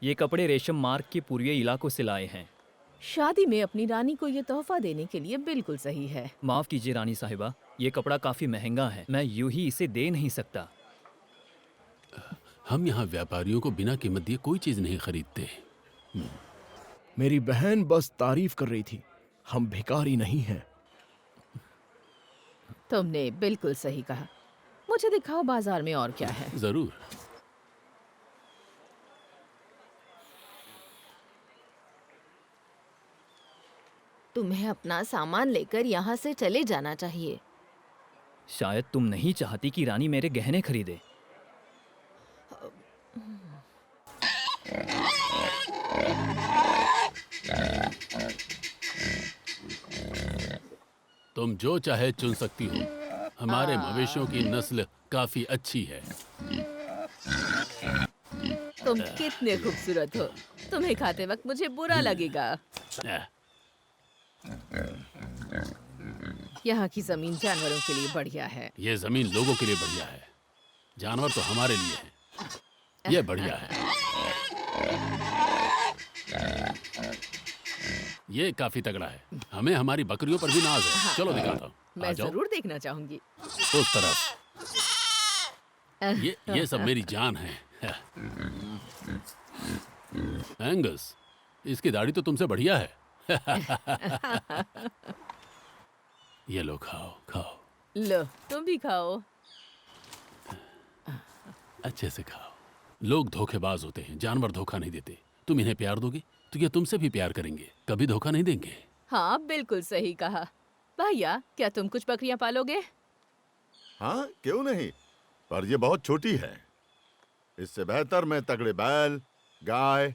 ये कपड़े रेशम मार्ग के पूर्वी इलाकों से लाए हैं। शादी में अपनी रानी को ये तोहफा देने के लिए बिल्कुल सही है। माफ कीजिए रानी साहिबा, ये कपड़ा काफी महंगा है, मैं यूं ही इसे दे नहीं सकता। हम यहाँ व्यापारियों को बिना कीमत दिए कोई चीज नहीं खरीदते। मेरी बहन बस तारीफ कर रही थी, हम भिखारी नहीं हैं। तुमने बिल्कुल सही कहा। मुझे दिखाओ बाजार में और क्या है। जरूर। तुम्हें अपना सामान लेकर यहाँ से चले जाना चाहिए। शायद तुम नहीं चाहती कि रानी मेरे गहने खरीदे। तुम जो चाहे चुन सकती हो। हमारे मवेशियों की नस्ल काफी अच्छी है। तुम कितने खूबसूरत हो। तुम्हें खाते वक्त मुझे बुरा लगेगा। यहाँ की जमीन जानवरों के लिए बढ़िया है। ये जमीन लोगों के लिए बढ़िया है, जानवर तो हमारे लिए हैं। ये बढ़िया है। ये काफी तगड़ा है। हमें हमारी बकरियों पर भी नाज है। हाँ। चलो दिखाता हूँ। मैं जरूर देखना चाहूंगी। उस तरफ। ये सब मेरी जान है। एंगस, इसकी दाढ़ी तो तुमसे बढ़िया है। ये लो, खाओ खाओ। लो तुम भी खाओ। अच्छे से खाओ। लोग धोखेबाज होते हैं, जानवर धोखा नहीं देते। तुम इन्हें प्यार दोगे तो ये तुमसे भी प्यार करेंगे, कभी धोखा नहीं देंगे। हाँ बिल्कुल सही कहा। भैया, क्या तुम कुछ बकरियां पालोगे? हाँ, क्यों नहीं, पर ये बहुत छोटी है। इससे बेहतर मैं तगड़े बैल, गाय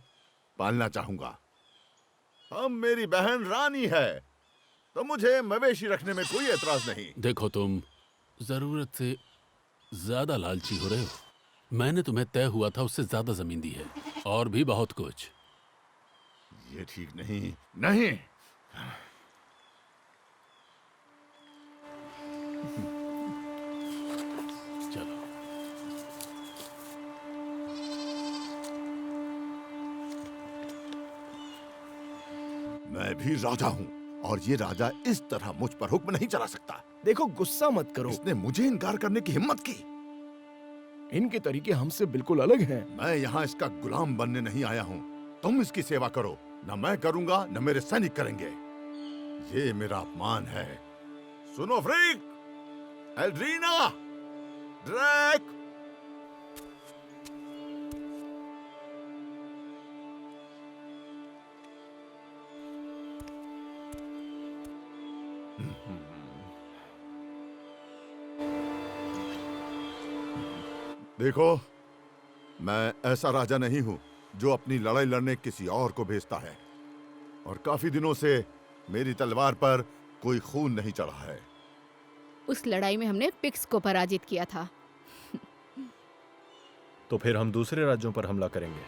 पालना चाहूंगा। अब मेरी बहन रानी है तो मुझे मवेशी रखने में कोई एतराज नहीं। देखो, तुम जरूरत से ज्यादा लालची हो रहे हो। मैंने तुम्हें तय हुआ था उससे ज्यादा जमीन दी है, और भी बहुत कुछ। ये ठीक नहीं। नहीं, चलो। मैं भी राजा हूँ और ये राजा इस तरह मुझ पर हुक्म नहीं चला सकता। देखो, गुस्सा मत करो। इसने मुझे इनकार करने की हिम्मत की। इनके तरीके हमसे बिल्कुल अलग हैं। मैं यहाँ इसका गुलाम बनने नहीं आया हूँ। तुम इसकी सेवा करो। न मैं करूंगा न मेरे सैनिक करेंगे। ये मेरा अपमान है। सुनो फ्रीक, एल्ड्रीना, ड्रैक, देखो, मैं ऐसा राजा नहीं हूं जो अपनी लड़ाई लड़ने किसी और को भेजता है, और काफी दिनों से मेरी तलवार पर कोई खून नहीं चढ़ा है। उस लड़ाई में हमने पिक्स को पराजित किया था। तो फिर हम दूसरे राज्यों पर हमला करेंगे।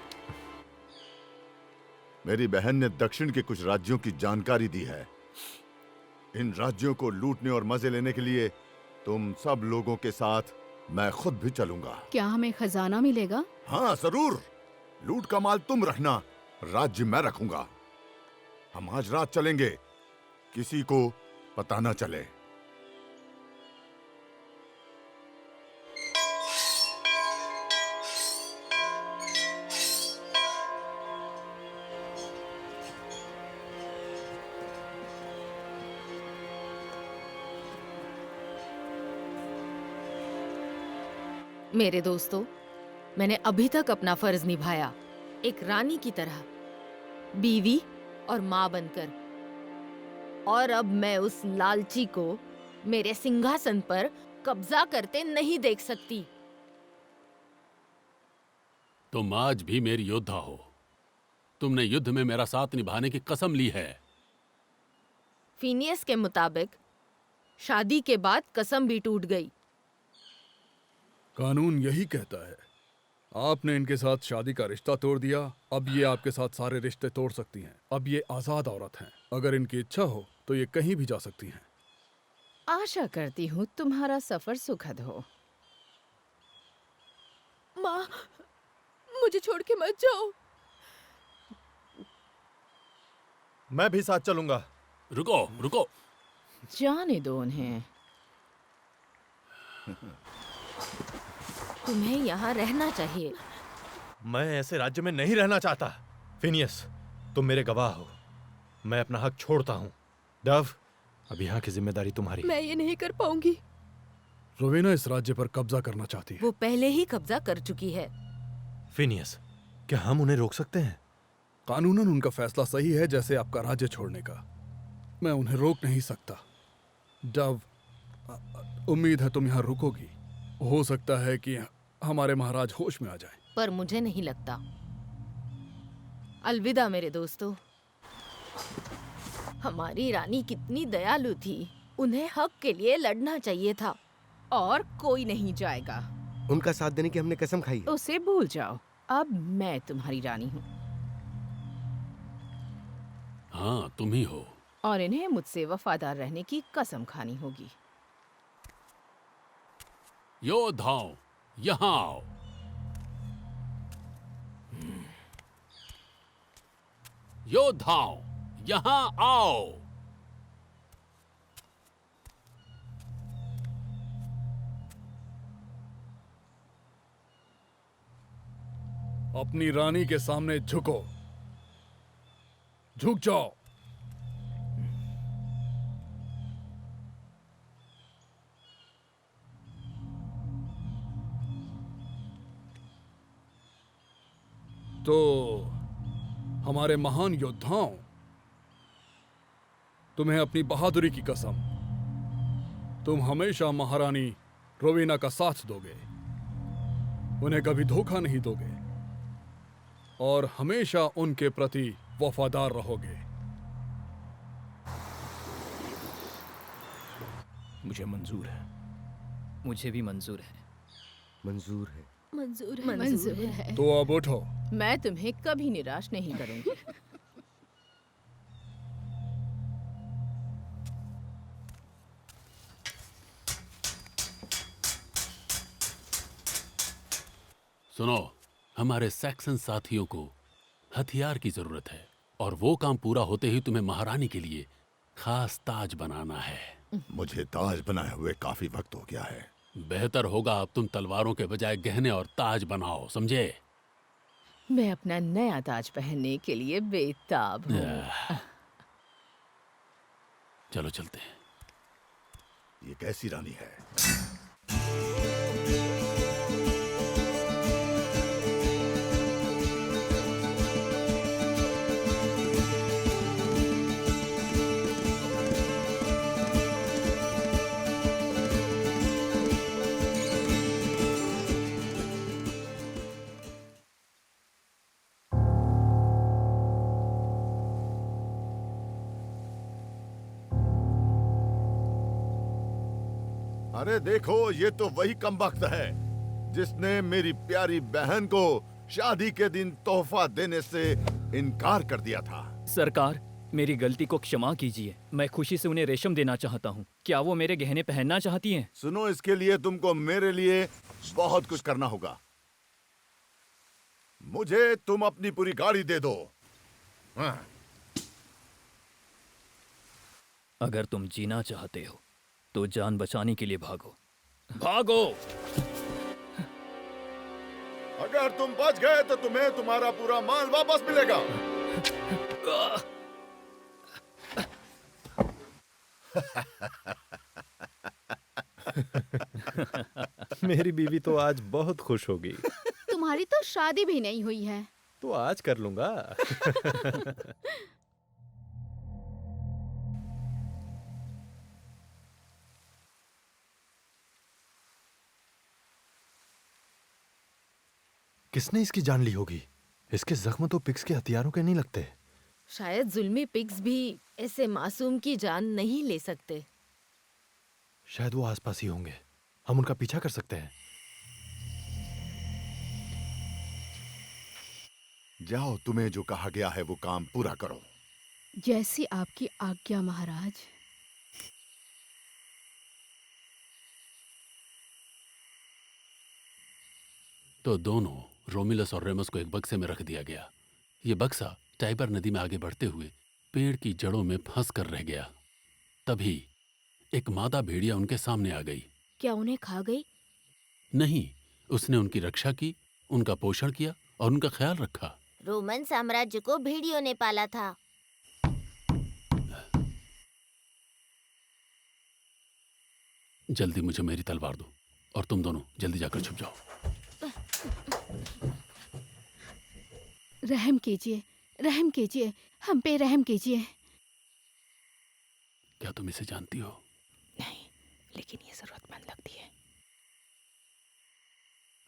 मेरी बहन ने दक्षिण के कुछ राज्यों की जानकारी दी है। इन राज्यों को लूटने और मजे लेने के लिए तुम सब लोगों के साथ मैं खुद भी चलूंगा। क्या हमें खजाना मिलेगा? हाँ जरूर। लूट का माल तुम रखना, राज्य मैं रखूंगा। हम आज रात चलेंगे, किसी को पता न चले। मेरे दोस्तों, मैंने अभी तक अपना फर्ज निभाया, एक रानी की तरह, बीवी और माँ बनकर। और अब मैं उस लालची को मेरे सिंहासन पर कब्जा करते नहीं देख सकती। तुम आज भी मेरी योद्धा हो। तुमने युद्ध में मेरा साथ निभाने की कसम ली है। फिनियस के मुताबिक शादी के बाद कसम भी टूट गई। कानून यही कहता है। आपने इनके साथ शादी का रिश्ता तोड़ दिया, अब ये आपके साथ सारे रिश्ते तोड़ सकती हैं। अब ये आजाद औरत हैं। अगर इनकी इच्छा हो तो ये कहीं भी जा सकती हैं। आशा करती हूँ तुम्हारा सफर सुखद हो। माँ, मुझे छोड़ के मत जाओ। मैं भी साथ चलूंगा। रुको रुको। जाने दो उन्हें। तुम्हें यहाँ रहना चाहिए। मैं ऐसे राज्य में नहीं रहना चाहता। फिनियस, तुम मेरे गवाह हो। मैं अपना हक छोड़ता हूँ। डव, अब यहाँ की जिम्मेदारी तुम्हारी। मैं ये नहीं कर पाऊंगी। रोवेना इस राज्य पर कब्जा करना चाहती है। वो पहले ही कब्जा कर चुकी है। फिनियस, क्या हम उन्हें रोक सकते हैं? कानूनन उनका फैसला सही है, जैसे आपका राज्य छोड़ने का। मैं उन्हें रोक नहीं सकता। डव, उम्मीद है तुम यहाँ रुकोगी। हो सकता है कि हमारे महाराज होश में आ जाए। पर मुझे नहीं लगता। अलविदा मेरे दोस्तों। हमारी रानी कितनी दयालु थी। उन्हें हक के लिए लड़ना चाहिए था। और कोई नहीं जाएगा। उनका साथ देने की हमने कसम खाई है। उसे भूल जाओ। अब मैं तुम्हारी रानी हूँ हाँ, तुम ही हो। और इन्हें मुझसे वफादार रहने की कसम खानी होगी। योद्धाओं, यहाँ आओ। योद्धाओं, यहाँ आओ। अपनी रानी के सामने झुको। झुक जाओ। तो हमारे महान योद्धाओं, तुम्हें अपनी बहादुरी की कसम, तुम हमेशा महारानी रोवेना का साथ दोगे, उन्हें कभी धोखा नहीं दोगे और हमेशा उनके प्रति वफादार रहोगे। मुझे मंजूर है। मुझे भी मंजूर है। मंजूर है। मंजूर है। तो अब उठो। मैं तुम्हें कभी निराश नहीं करूंगी। सुनो, हमारे सैक्सन साथियों को हथियार की जरूरत है और वो काम पूरा होते ही तुम्हें महारानी के लिए खास ताज बनाना है। मुझे ताज बनाए हुए काफी वक्त हो गया है। बेहतर होगा अब तुम तलवारों के बजाय गहने और ताज बनाओ, समझे? मैं अपना नया ताज पहनने के लिए बेताब हूँ। चलो चलते हैं। ये कैसी रानी है? अरे देखो, ये तो वही कमबख्त है जिसने मेरी प्यारी बहन को शादी के दिन तोहफा देने से इनकार कर दिया था। सरकार, मेरी गलती को क्षमा कीजिए। मैं खुशी से उन्हें रेशम देना चाहता हूँ। क्या वो मेरे गहने पहनना चाहती हैं? सुनो, इसके लिए तुमको मेरे लिए बहुत कुछ करना होगा। मुझे तुम अपनी पूरी गाड़ी दे दो। हाँ। अगर तुम जीना चाहते हो तो जान बचाने के लिए भागो। भागो! अगर तुम बच गए तो तुम्हें तुम्हारा पूरा माल वापस मिलेगा। मेरी बीवी तो आज बहुत खुश होगी। तुम्हारी तो शादी भी नहीं हुई है। तो आज कर लूंगा। किसने इसकी जान ली होगी? इसके जख्म तो पिग्स के हथियारों के नहीं लगते। शायद जुल्मी पिग्स भी ऐसे मासूम की जान नहीं ले सकते। शायद वो आसपास ही होंगे। हम उनका पीछा कर सकते हैं। जाओ, तुम्हें जो कहा गया है वो काम पूरा करो। जैसी आपकी आज्ञा महाराज। तो दोनों रोमिलस और रेमस को एक बक्से में रख दिया गया। ये बक्सा टाइबर नदी में आगे बढ़ते हुए पेड़ की जड़ों में फंस कर रह गया। तभी एक मादा भेड़िया उनके सामने आ गई। क्या उन्हें खा गई? नहीं, उसने उनकी रक्षा की, उनका पोषण किया और उनका ख्याल रखा। रोमन साम्राज्य को भेड़ियों ने पाला था। जल्दी मुझे मेरी तलवार दो और तुम दोनों जल्दी जाकर छुप जाओ। रहम कीजिए, रहम कीजिए, हम पे रहम कीजिए। क्या तुम इसे जानती हो? नहीं, लेकिन ये जरूरतमंद लगती है।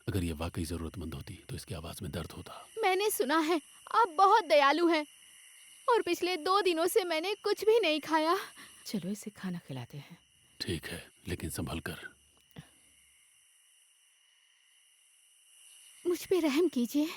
अगर ये वाकई जरूरतमंद होती तो इसकी आवाज में दर्द होता। मैंने सुना है आप बहुत दयालु हैं और पिछले 2 दिनों से मैंने कुछ भी नहीं खाया। चलो इसे खाना खिलाते हैं। ठीक है, लेकिन संभल कर। मुझ पे रहम कीजिए।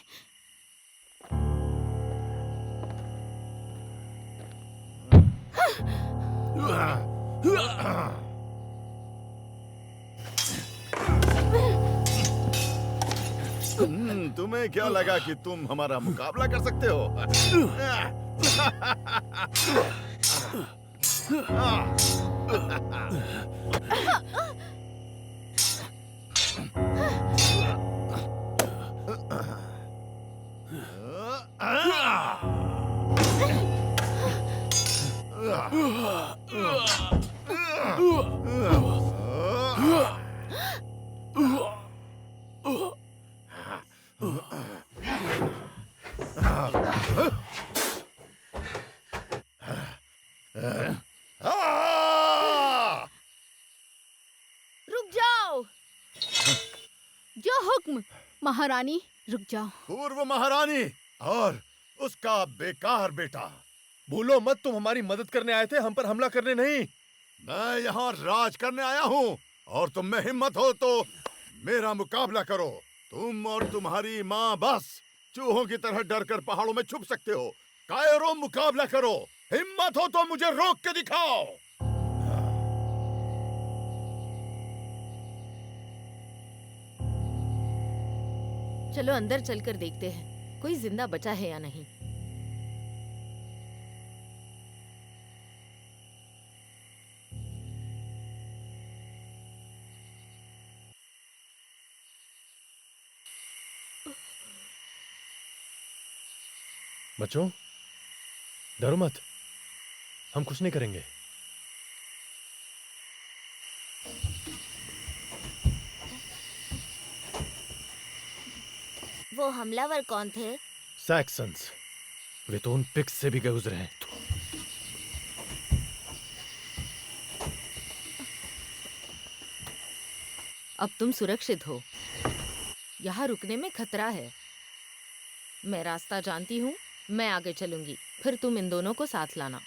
तुम्हें क्या लगा कि तुम हमारा मुकाबला कर सकते हो? रुक जाओ। जो हुक्म। महारानी रुक जाओ। पूर्व महारानी और उसका बेकार बेटा, भूलो मत, तुम हमारी मदद करने आए थे, हम पर हमला करने नहीं। मैं यहाँ राज करने आया हूँ और तुम में हिम्मत हो तो मेरा मुकाबला करो। तुम और तुम्हारी माँ बस चूहों की तरह डरकर पहाड़ों में छुप सकते हो। कायरों, मुकाबला करो। हिम्मत हो तो मुझे रोक के दिखाओ। चलो अंदर चलकर देखते हैं कोई जिंदा बचा है या नहीं। बच्चों, डरो मत, हम कुछ नहीं करेंगे। वो हमलावर कौन थे? सैक्सन्स। वे तो उन पिक्स से भी गुजरे हैं। अब तुम सुरक्षित हो। यहाँ रुकने में खतरा है। मैं रास्ता जानती हूँ, मैं आगे चलूंगी, फिर तुम इन दोनों को साथ लाना।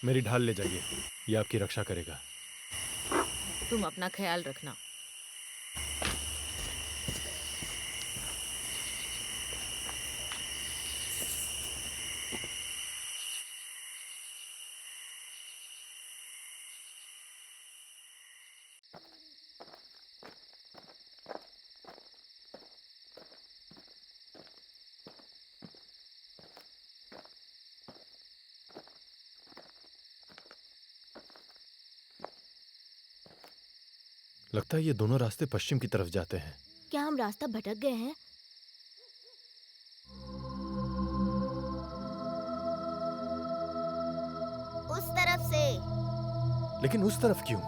मेरी ढाल ले जाइए, ये आपकी रक्षा करेगा। तुम अपना ख्याल रखना। लगता है ये दोनों रास्ते पश्चिम की तरफ जाते हैं। क्या हम रास्ता भटक गए हैं? उस तरफ से। लेकिन उस तरफ क्यों?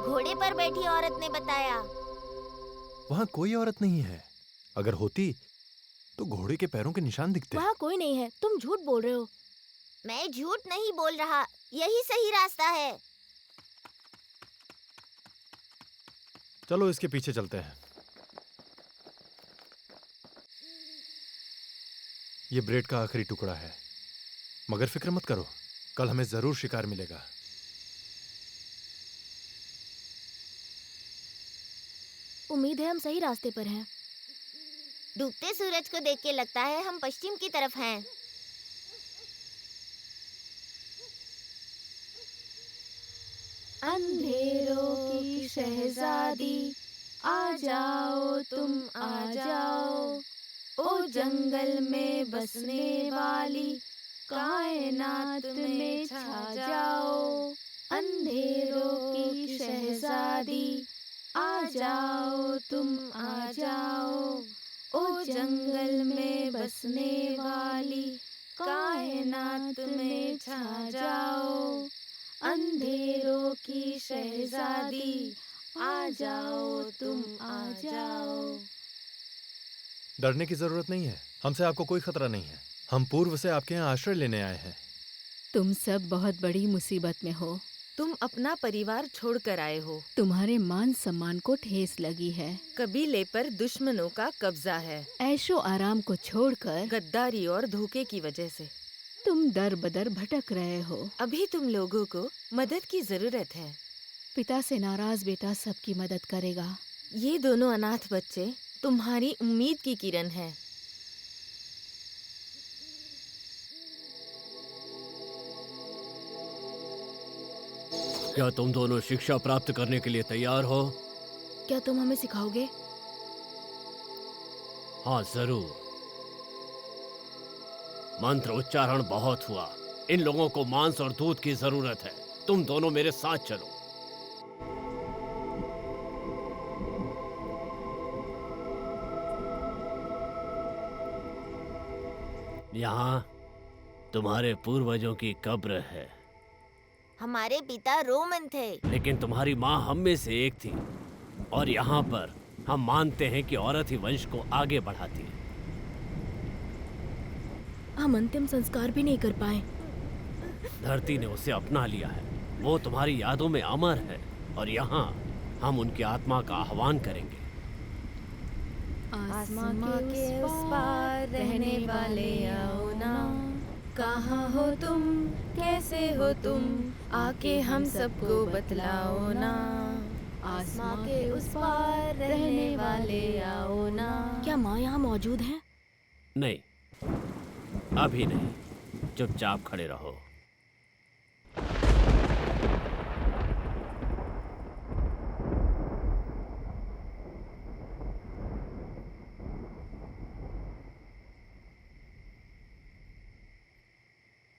घोड़े पर बैठी औरत ने बताया। वहां कोई औरत नहीं है। अगर होती तो घोड़े के पैरों के निशान दिखते। वहाँ कोई नहीं है, तुम झूठ बोल रहे हो। मैं झूठ नहीं बोल रहा, यही सही रास्ता है। चलो इसके पीछे चलते हैं। ये ब्रेड का आखिरी टुकड़ा है, मगर फिक्र मत करो, कल हमें जरूर शिकार मिलेगा। उम्मीद है हम सही रास्ते पर हैं। डूबते सूरज को देख के लगता है हम पश्चिम की तरफ हैं। अंधेरों की शहजादी आ जाओ तुम आ जाओ, ओ जंगल में बसने वाली कायनात में छा जाओ। अंधेरों की शहजादी आ जाओ तुम आ जाओ, ओ जंगल में बसने वाली कायनात में छा जाओ। अंधेरों की शहजादी आ जाओ तुम आ जाओ। डरने की जरूरत नहीं है, हमसे आपको कोई खतरा नहीं है। हम पूर्व से आपके यहाँ आश्रय लेने आए हैं। तुम सब बहुत बड़ी मुसीबत में हो। तुम अपना परिवार छोड़कर आए हो। तुम्हारे मान सम्मान को ठेस लगी है। कबीले पर दुश्मनों का कब्जा है। ऐशो आराम को छोड़कर गद्दारी और धोखे की वजह से तुम दर बदर भटक रहे हो। अभी तुम लोगों को मदद की जरूरत है। पिता से नाराज बेटा सबकी मदद करेगा। ये दोनों अनाथ बच्चे तुम्हारी उम्मीद की किरण है। क्या तुम दोनों शिक्षा प्राप्त करने के लिए तैयार हो? क्या तुम हमें सिखाओगे? हाँ जरूर। मंत्र उच्चारण बहुत हुआ। इन लोगों को मांस और दूध की जरूरत है। तुम दोनों मेरे साथ चलो। यहाँ तुम्हारे पूर्वजों की कब्र है। हमारे पिता रोमन थे। लेकिन तुम्हारी माँ हम में से एक थी, और यहाँ पर हम मानते हैं कि औरत ही वंश को आगे बढ़ाती है। हम अंतिम संस्कार भी नहीं कर पाए। धरती ने उसे अपना लिया है। वो तुम्हारी यादों में अमर है, और यहाँ हम उनकी आत्मा का आह्वान करेंगे। आसमां के उस पार रहने वाले आओ ना, कहाँ हो तुम, कैसे हो तुम, आके हम सबको बतलाओ ना। आसमां के उस पार रहने वाले आओ ना। क्या माँ यहाँ मौजूद है? नहीं, अभी नहीं। चुपचाप खड़े रहो।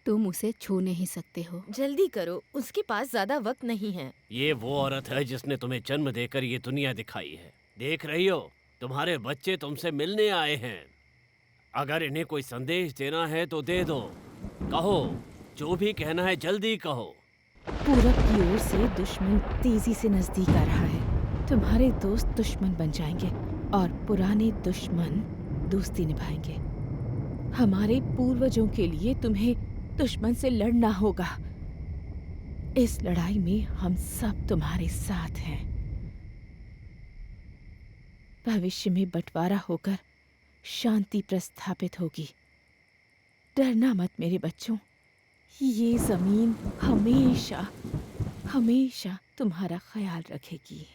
तुम उसे छू नहीं सकते हो। जल्दी करो, उसके पास ज्यादा वक्त नहीं है। ये वो औरत है जिसने तुम्हें जन्म देकर ये दुनिया दिखाई है। देख रही हो, तुम्हारे बच्चे तुमसे मिलने आए हैं। अगर इन्हें कोई संदेश देना है तो दे दो। कहो, जो भी कहना है जल्दी कहो। पूरब की ओर से दुश्मन तेजी से नजदीक आ रहा है। तुम्हारे दोस्त दुश्मन बन जाएंगे और पुराने दुश्मन दोस्ती निभाएंगे। हमारे पूर्वजों के लिए तुम्हें दुश्मन से लड़ना होगा। इस लड़ाई में हम सब तुम्हारे साथ हैं। भविष्य में बंटवारा होकर शांति प्रस्थापित होगी। डरना मत मेरे बच्चों। ये जमीन हमेशा हमेशा तुम्हारा ख्याल रखेगी।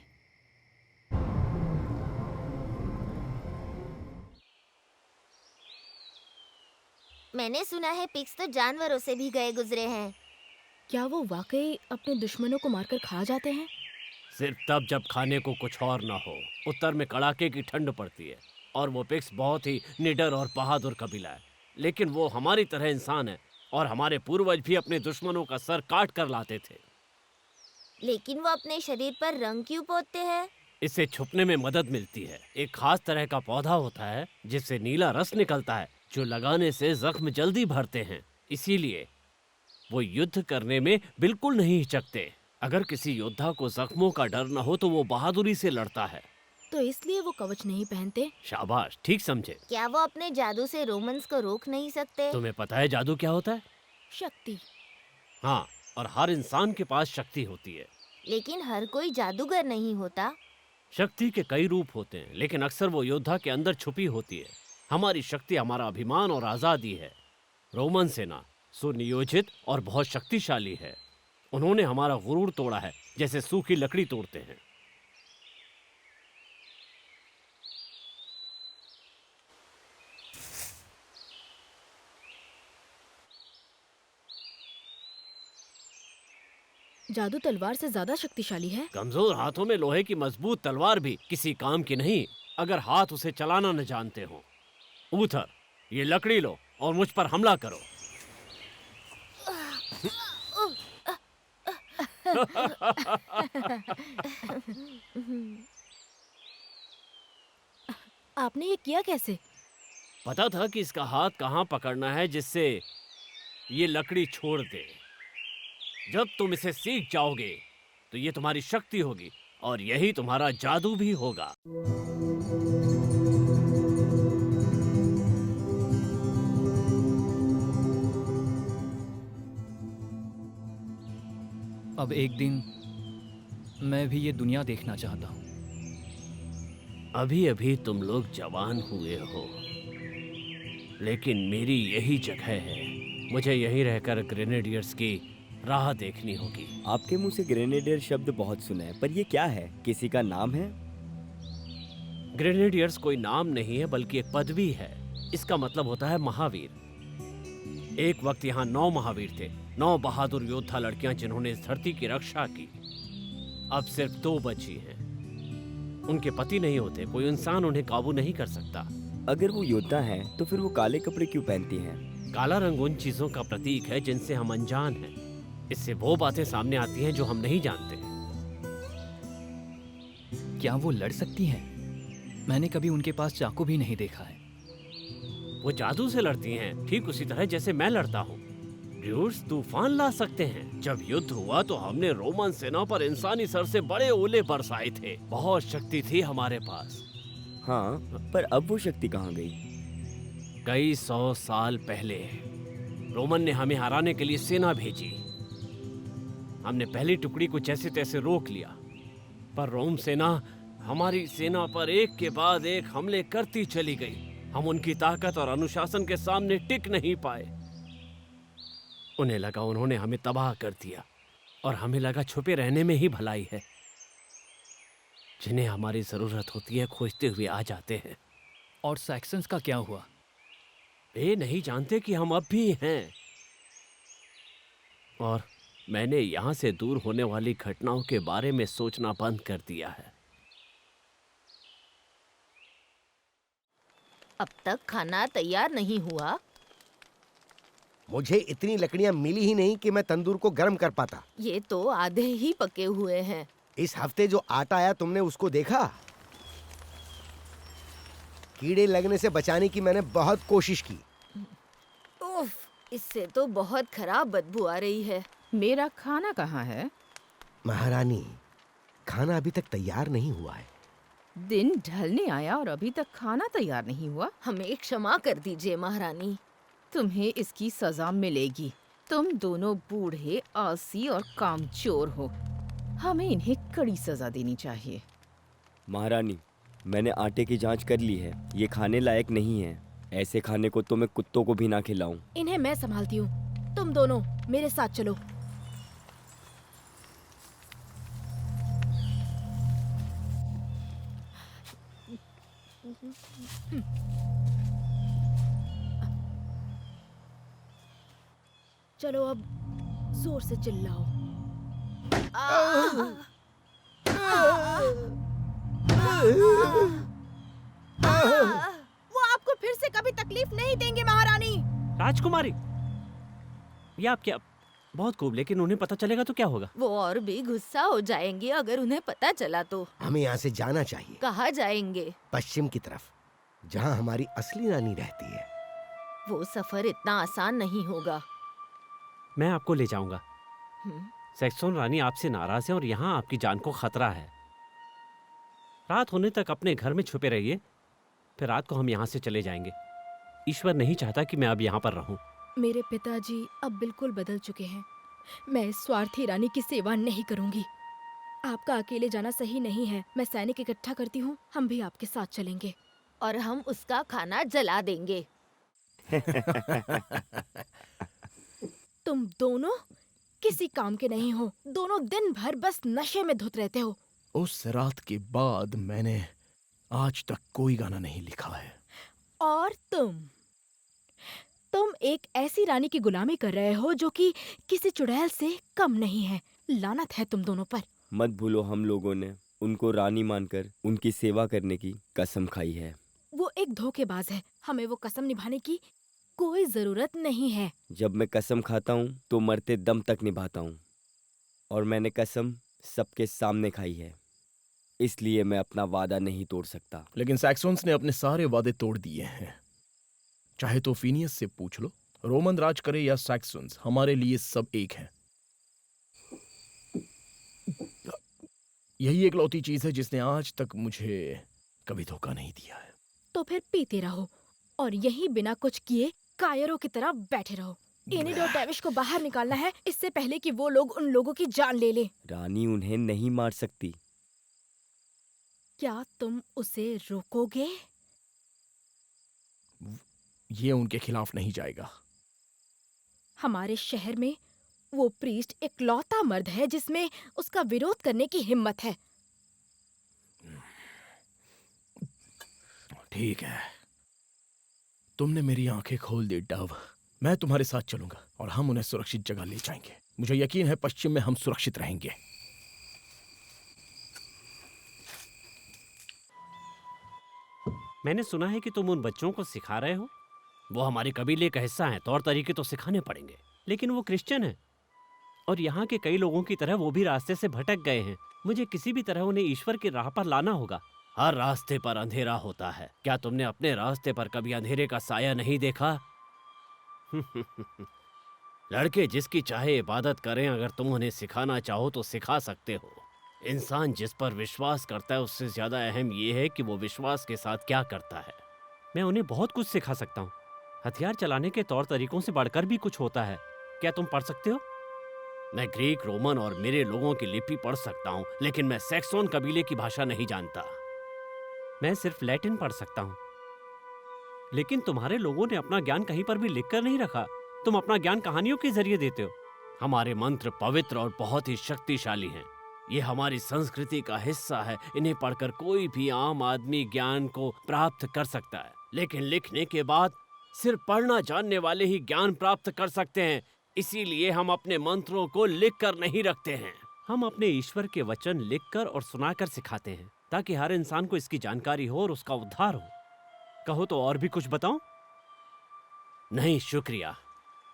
मैंने सुना है पिग्स तो जानवरों से भी गए गुजरे हैं। क्या वो वाकई अपने दुश्मनों को मारकर खा जाते हैं? सिर्फ तब जब खाने को कुछ और ना हो। उत्तर में कड़ाके की ठंड पड़ती है, और वो पिग्स बहुत ही निडर और बहादुर कबीला है। लेकिन वो हमारी तरह इंसान है, और हमारे पूर्वज भी अपने दुश्मनों का सर काट कर लाते थे। लेकिन वो अपने शरीर पर रंग क्यों पोतते हैं? इससे छुपने में मदद मिलती है। एक खास तरह का पौधा होता है जिससे नीला रस निकलता है, जो लगाने से जख्म जल्दी भरते हैं। इसीलिए वो युद्ध करने में बिल्कुल नहीं हिचकते। अगर किसी योद्धा को जख्मों का डर न हो तो वो बहादुरी से लड़ता है। तो इसलिए वो कवच नहीं पहनते? शाबाश, ठीक समझे। क्या वो अपने जादू से रोमन्स को रोक नहीं सकते? तुम्हें पता है जादू क्या होता है? शक्ति। हाँ, और हर इंसान के पास शक्ति होती है। लेकिन हर कोई जादूगर नहीं होता। शक्ति के कई रूप होते हैं, लेकिन अक्सर वो योद्धा के अंदर छुपी होती है। हमारी शक्ति हमारा अभिमान और आजादी है। रोमन सेना सुनियोजित और बहुत शक्तिशाली है। उन्होंने हमारा गुरूर तोड़ा है, जैसे सूखी लकड़ी तोड़ते हैं। जादू तलवार से ज्यादा शक्तिशाली है। कमजोर हाथों में लोहे की मजबूत तलवार भी किसी काम की नहीं अगर हाथ उसे चलाना न जानते हो। ऊथर, ये लकड़ी लो और मुझ पर हमला करो। आपने ये किया कैसे? पता था कि इसका हाथ कहाँ पकड़ना है जिससे ये लकड़ी छोड़ दे। जब तुम इसे सीख जाओगे तो ये तुम्हारी शक्ति होगी और यही तुम्हारा जादू भी होगा। अब एक दिन मैं भी ये दुनिया देखना चाहता हूँ। अभी अभी तुम लोग जवान हुए हो, लेकिन मेरी यही जगह है। मुझे यहीं रहकर ग्रेनेडियर्स की राह देखनी होगी। आपके मुंह से ग्रेनेडियर शब्द बहुत सुना है, पर ये क्या है? किसी का नाम है? ग्रेनेडियर्स कोई नाम नहीं है बल्कि एक पदवी है। इसका मतलब होता है महावीर। एक वक्त यहाँ 9 महावीर थे, 9 बहादुर योद्धा लड़कियां जिन्होंने इस धरती की रक्षा की। अब सिर्फ 2 बची हैं। उनके पति नहीं होते, कोई इंसान उन्हें काबू नहीं कर सकता। अगर वो योद्धा हैं, तो फिर वो काले कपड़े क्यों पहनती हैं? काला रंग उन चीजों का प्रतीक है जिनसे हम अनजान हैं। इससे वो बातें सामने आती हैं जो हम नहीं जानते। क्या वो लड़ सकती हैं? मैंने कभी उनके पास चाकू भी नहीं देखा है। वो जादू से लड़ती हैं, ठीक उसी तरह जैसे मैं लड़ता हूँ। ड्यूड्स तूफान ला सकते हैं। जब युद्ध हुआ तो हमने रोमन सेना पर इंसानी सर से बड़े ओले बरसाए थे। बहुत शक्ति थी हमारे पास। हाँ, पर अब वो शक्ति कहाँ गई? कई 100 साल पहले रोमन ने हमें हराने के लिए सेना भेजी। हमने पहली टुकड़ी को जैसे तैसे रोक लिया, पर रोम सेना हमारी सेना पर एक के बाद एक हमले करती चली गई। हम उनकी ताकत और अनुशासन के सामने टिक नहीं पाए। उन्हें लगा उन्होंने हमें तबाह कर दिया और हमें लगा छुपे रहने में ही भलाई है। जिन्हें हमारी जरूरत होती है खोजते हुए आ जाते हैं। और सैक्सन्स का क्या हुआ? वे नहीं जानते कि हम अब भी हैं। और मैंने यहाँ से दूर होने वाली घटनाओं के बारे में सोचना बंद कर दिया है। अब तक खाना तैयार नहीं हुआ। मुझे इतनी लकड़ियां मिली ही नहीं कि मैं तंदूर को गर्म कर पाता। ये तो आधे ही पके हुए हैं। इस हफ्ते जो आटा आया तुमने उसको देखा? कीड़े लगने से बचाने की मैंने बहुत कोशिश की। उफ, इससे तो बहुत खराब बदबू आ रही है। मेरा खाना कहाँ है? महारानी, खाना अभी तक तैयार नहीं हुआ है। दिन ढलने आया और अभी तक खाना तैयार नहीं हुआ। हमें क्षमा कर दीजिए महारानी। तुम्हें इसकी सजा मिलेगी। तुम दोनों बूढ़े, आलसी और कामचोर हो। हमें इन्हें कड़ी सजा देनी चाहिए। महारानी, मैंने आटे की जांच कर ली है। ये खाने लायक नहीं है। ऐसे खाने को तो मैं कुत्तों को भी ना खिलाऊं। इन्हें मैं संभालती हूँ। तुम दोनों मेरे साथ चलो। चलो अब जोर से चिल्लाओ। वो आपको फिर से कभी तकलीफ नहीं देंगे महारानी। राजकुमारी, ये आप क्या बहुत खूब, लेकिन उन्हें पता चलेगा तो क्या होगा? वो और भी गुस्सा हो जाएंगे अगर उन्हें पता चला तो। हमें यहाँ से जाना चाहिए। कहाँ जाएंगे? पश्चिम की तरफ, जहाँ हमारी असली रानी रहती है। वो सफर इतना आसान नहीं होगा। मैं आपको ले जाऊंगा। सैक्सन रानी आपसे नाराज है और यहाँ आपकी जान को खतरा है। रात होने तक अपने घर में छुपे रहिए, फिर रात को हम यहाँ से चले जाएंगे। ईश्वर नहीं चाहता कि मैं अब यहाँ पर रहूं। मेरे पिताजी अब बिल्कुल बदल चुके हैं। मैं इस स्वार्थी रानी की सेवा नहीं करूंगी। आपका अकेले जाना सही नहीं है। मैं सैनिक इकट्ठा करती हूँ, हम भी आपके साथ चलेंगे। और हम उसका खाना जला देंगे। तुम दोनों किसी काम के नहीं हो। दोनों दिन भर बस नशे में धुत रहते हो। उस रात के बाद मैंने आज तक कोई गाना नहीं लिखा है। और तुम एक ऐसी रानी की गुलामी कर रहे हो जो कि किसी चुड़ैल से कम नहीं है। लानत है तुम दोनों पर। मत भूलो, हम लोगों ने उनको रानी मानकर उनकी सेवा करने की कसम खाई है। वो एक धोखेबाज है, हमें वो कसम निभाने की कोई जरूरत नहीं है। जब मैं कसम खाता हूँ तो मरते दम तक निभाता हूँ, और मैंने कसम सबके सामने खाई है, इसलिए मैं अपना वादा नहीं तोड़ सकता। लेकिन सैक्सन्स ने अपने सारे वादे तोड़ दिए हैं। चाहे तो फिनियस से पूछ लो, रोमन राज करे या सैक्सन्स, हमारे लिए सब एक है। यही एकलौती चीज है जिसने आज तक मुझे कभी धोखा नहीं दिया है। तो फिर पीते रहो और यही बिना कुछ किए कायरों की तरह बैठे रहो। एनिड और डेविश को बाहर निकालना है इससे पहले कि वो लोग उन लोगों की जान ले ले। रानी उन्हें नहीं मार सकती। क्या तुम उसे रोकोगे? ये उनके खिलाफ नहीं जाएगा। हमारे शहर में वो प्रीस्ट इकलौता मर्द है जिसमें उसका विरोध करने की हिम्मत है। ठीक है, तुमने मेरी आंखें खोल दी डव। मैं तुम्हारे साथ चलूंगा और हम उन्हें सुरक्षित जगह ले जाएंगे। मुझे यकीन है पश्चिम में हम सुरक्षित रहेंगे। मैंने सुना है कि तुम उन बच्चों को सिखा रहे हो। वो हमारे कबीले का हिस्सा हैं, तौर तरीके तो सिखाने पड़ेंगे। लेकिन वो क्रिश्चियन हैं और यहाँ के कई लोगों की तरह वो भी रास्ते से भटक गए हैं। मुझे किसी भी तरह उन्हें ईश्वर की राह पर लाना होगा। हर रास्ते पर अंधेरा होता है। क्या तुमने अपने रास्ते पर कभी अंधेरे का साया नहीं देखा? लड़के जिसकी चाहे इबादत करें, अगर तुम उन्हें सिखाना चाहो तो सिखा सकते हो। इंसान जिस पर विश्वास करता है उससे ज्यादा अहम यह है कि वो विश्वास के साथ क्या करता है। मैं उन्हें बहुत कुछ सिखा सकता हूँ। हथियार चलाने के तौर तरीकों से बढ़कर भी कुछ होता है। क्या तुम पढ़ सकते हो? मैं ग्रीक, रोमन और मेरे लोगों की लिपि पढ़ सकता हूँ, लेकिन मैं सैक्सन कबीले की भाषा नहीं जानता। मैं सिर्फ लैटिन पढ़ सकता हूँ। लेकिन तुम्हारे लोगों ने अपना ज्ञान कहीं पर भी लिखकर नहीं रखा। तुम अपना ज्ञान कहानियों के जरिए देते हो। हमारे मंत्र पवित्र और बहुत ही शक्तिशाली हैं। ये हमारी संस्कृति का हिस्सा है। इन्हें पढ़कर कोई भी आम आदमी ज्ञान को प्राप्त कर सकता है, लेकिन लिखने के बाद सिर्फ पढ़ना जानने वाले ही ज्ञान प्राप्त कर सकते हैं। इसीलिए हम अपने मंत्रों को लिखकर नहीं रखते हैं। हम अपने ईश्वर के वचन लिखकर और सुनाकर सिखाते हैं, ताकि हर इंसान को इसकी जानकारी हो और उसका उद्धार हो। कहो तो और भी कुछ बताऊं? नहीं शुक्रिया,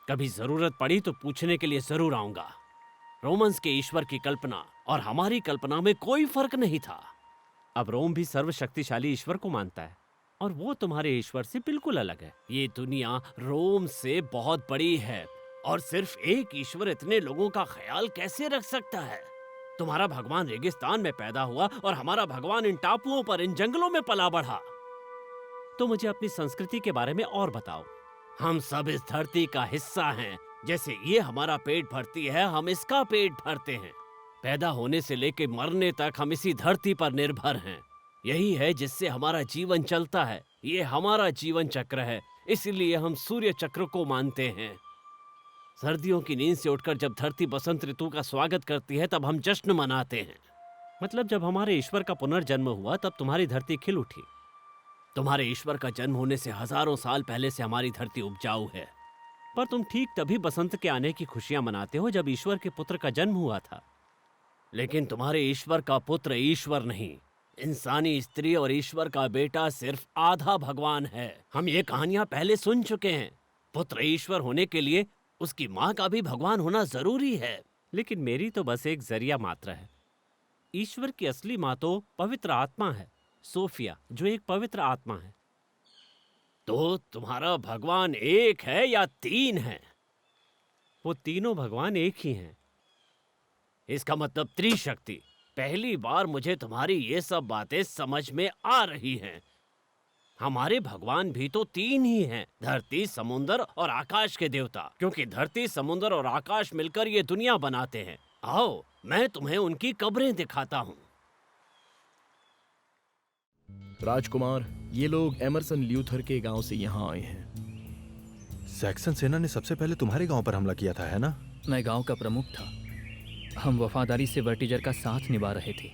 कभी जरूरत पड़ी तो पूछने के लिए जरूर आऊंगा। रोमन्स के ईश्वर की कल्पना और हमारी कल्पना में कोई फर्क नहीं था। अब रोम भी सर्वशक्तिशाली ईश्वर को मानता है और वो तुम्हारे ईश्वर से बिल्कुल अलग है। ये दुनिया रोम से बहुत बड़ी है और सिर्फ एक ईश्वर इतने लोगों का ख्याल कैसे रख सकता है? तुम्हारा भगवान रेगिस्तान में पैदा हुआ और हमारा भगवान इन टापुओं पर, इन जंगलों में पला बढ़ा। तो मुझे अपनी संस्कृति के बारे में और बताओ। हम सब इस धरती का हिस्सा हैं। जैसे ये हमारा पेट भरती है, हम इसका पेट भरते हैं। पैदा होने से लेकर मरने तक हम इसी धरती पर निर्भर हैं। यही है जिससे हमारा जीवन चलता है। ये हमारा जीवन चक्र है, इसलिए हम सूर्य चक्र को मानते हैं। सर्दियों की नींद से उठकर जब धरती बसंत ऋतु का स्वागत करती है, तब हम जश्न मनाते हैं। मतलब जब हमारे ईश्वर का पुनर्जन्म हुआ, तब तुम्हारी धरती खिल उठी। तुम्हारे ईश्वर का जन्म होने से हजारों साल पहले से हमारी धरती उपजाऊ है। पर तुम ठीक तभी बसंत के आने की खुशियां मनाते हो जब ईश्वर के पुत्र का जन्म हुआ था। लेकिन तुम्हारे ईश्वर का पुत्र ईश्वर नहीं, इंसानी स्त्री और ईश्वर का बेटा सिर्फ आधा भगवान है। हम ये कहानियां पहले सुन चुके हैं। पुत्र ईश्वर होने के लिए उसकी माँ का भी भगवान होना जरूरी है। लेकिन मेरी तो बस एक जरिया मात्र है। ईश्वर की असली माँ तो पवित्र आत्मा है, सोफिया, जो एक पवित्र आत्मा है। तो तुम्हारा भगवान एक है या तीन है? वो तीनों भगवान एक ही हैं। इसका मतलब त्रिशक्ति। पहली बार मुझे तुम्हारी ये सब बातें समझ में आ रही हैं। हमारे भगवान भी तो तीन ही हैं, धरती, समुंदर और आकाश के देवता। क्योंकि धरती, समुंदर और आकाश मिलकर ये दुनिया बनाते हैं। आओ, मैं तुम्हें उनकी कब्रें दिखाता हूँ। राजकुमार, ये लोग एमरसन ल्यूथर के गांव से यहाँ आए हैं। सैक्सन सेना ने सबसे पहले तुम्हारे गांव पर हमला किया था, है ना? मैं गांव का प्रमुख था। हम वफादारी से वर्टिजर का साथ निभा रहे थे।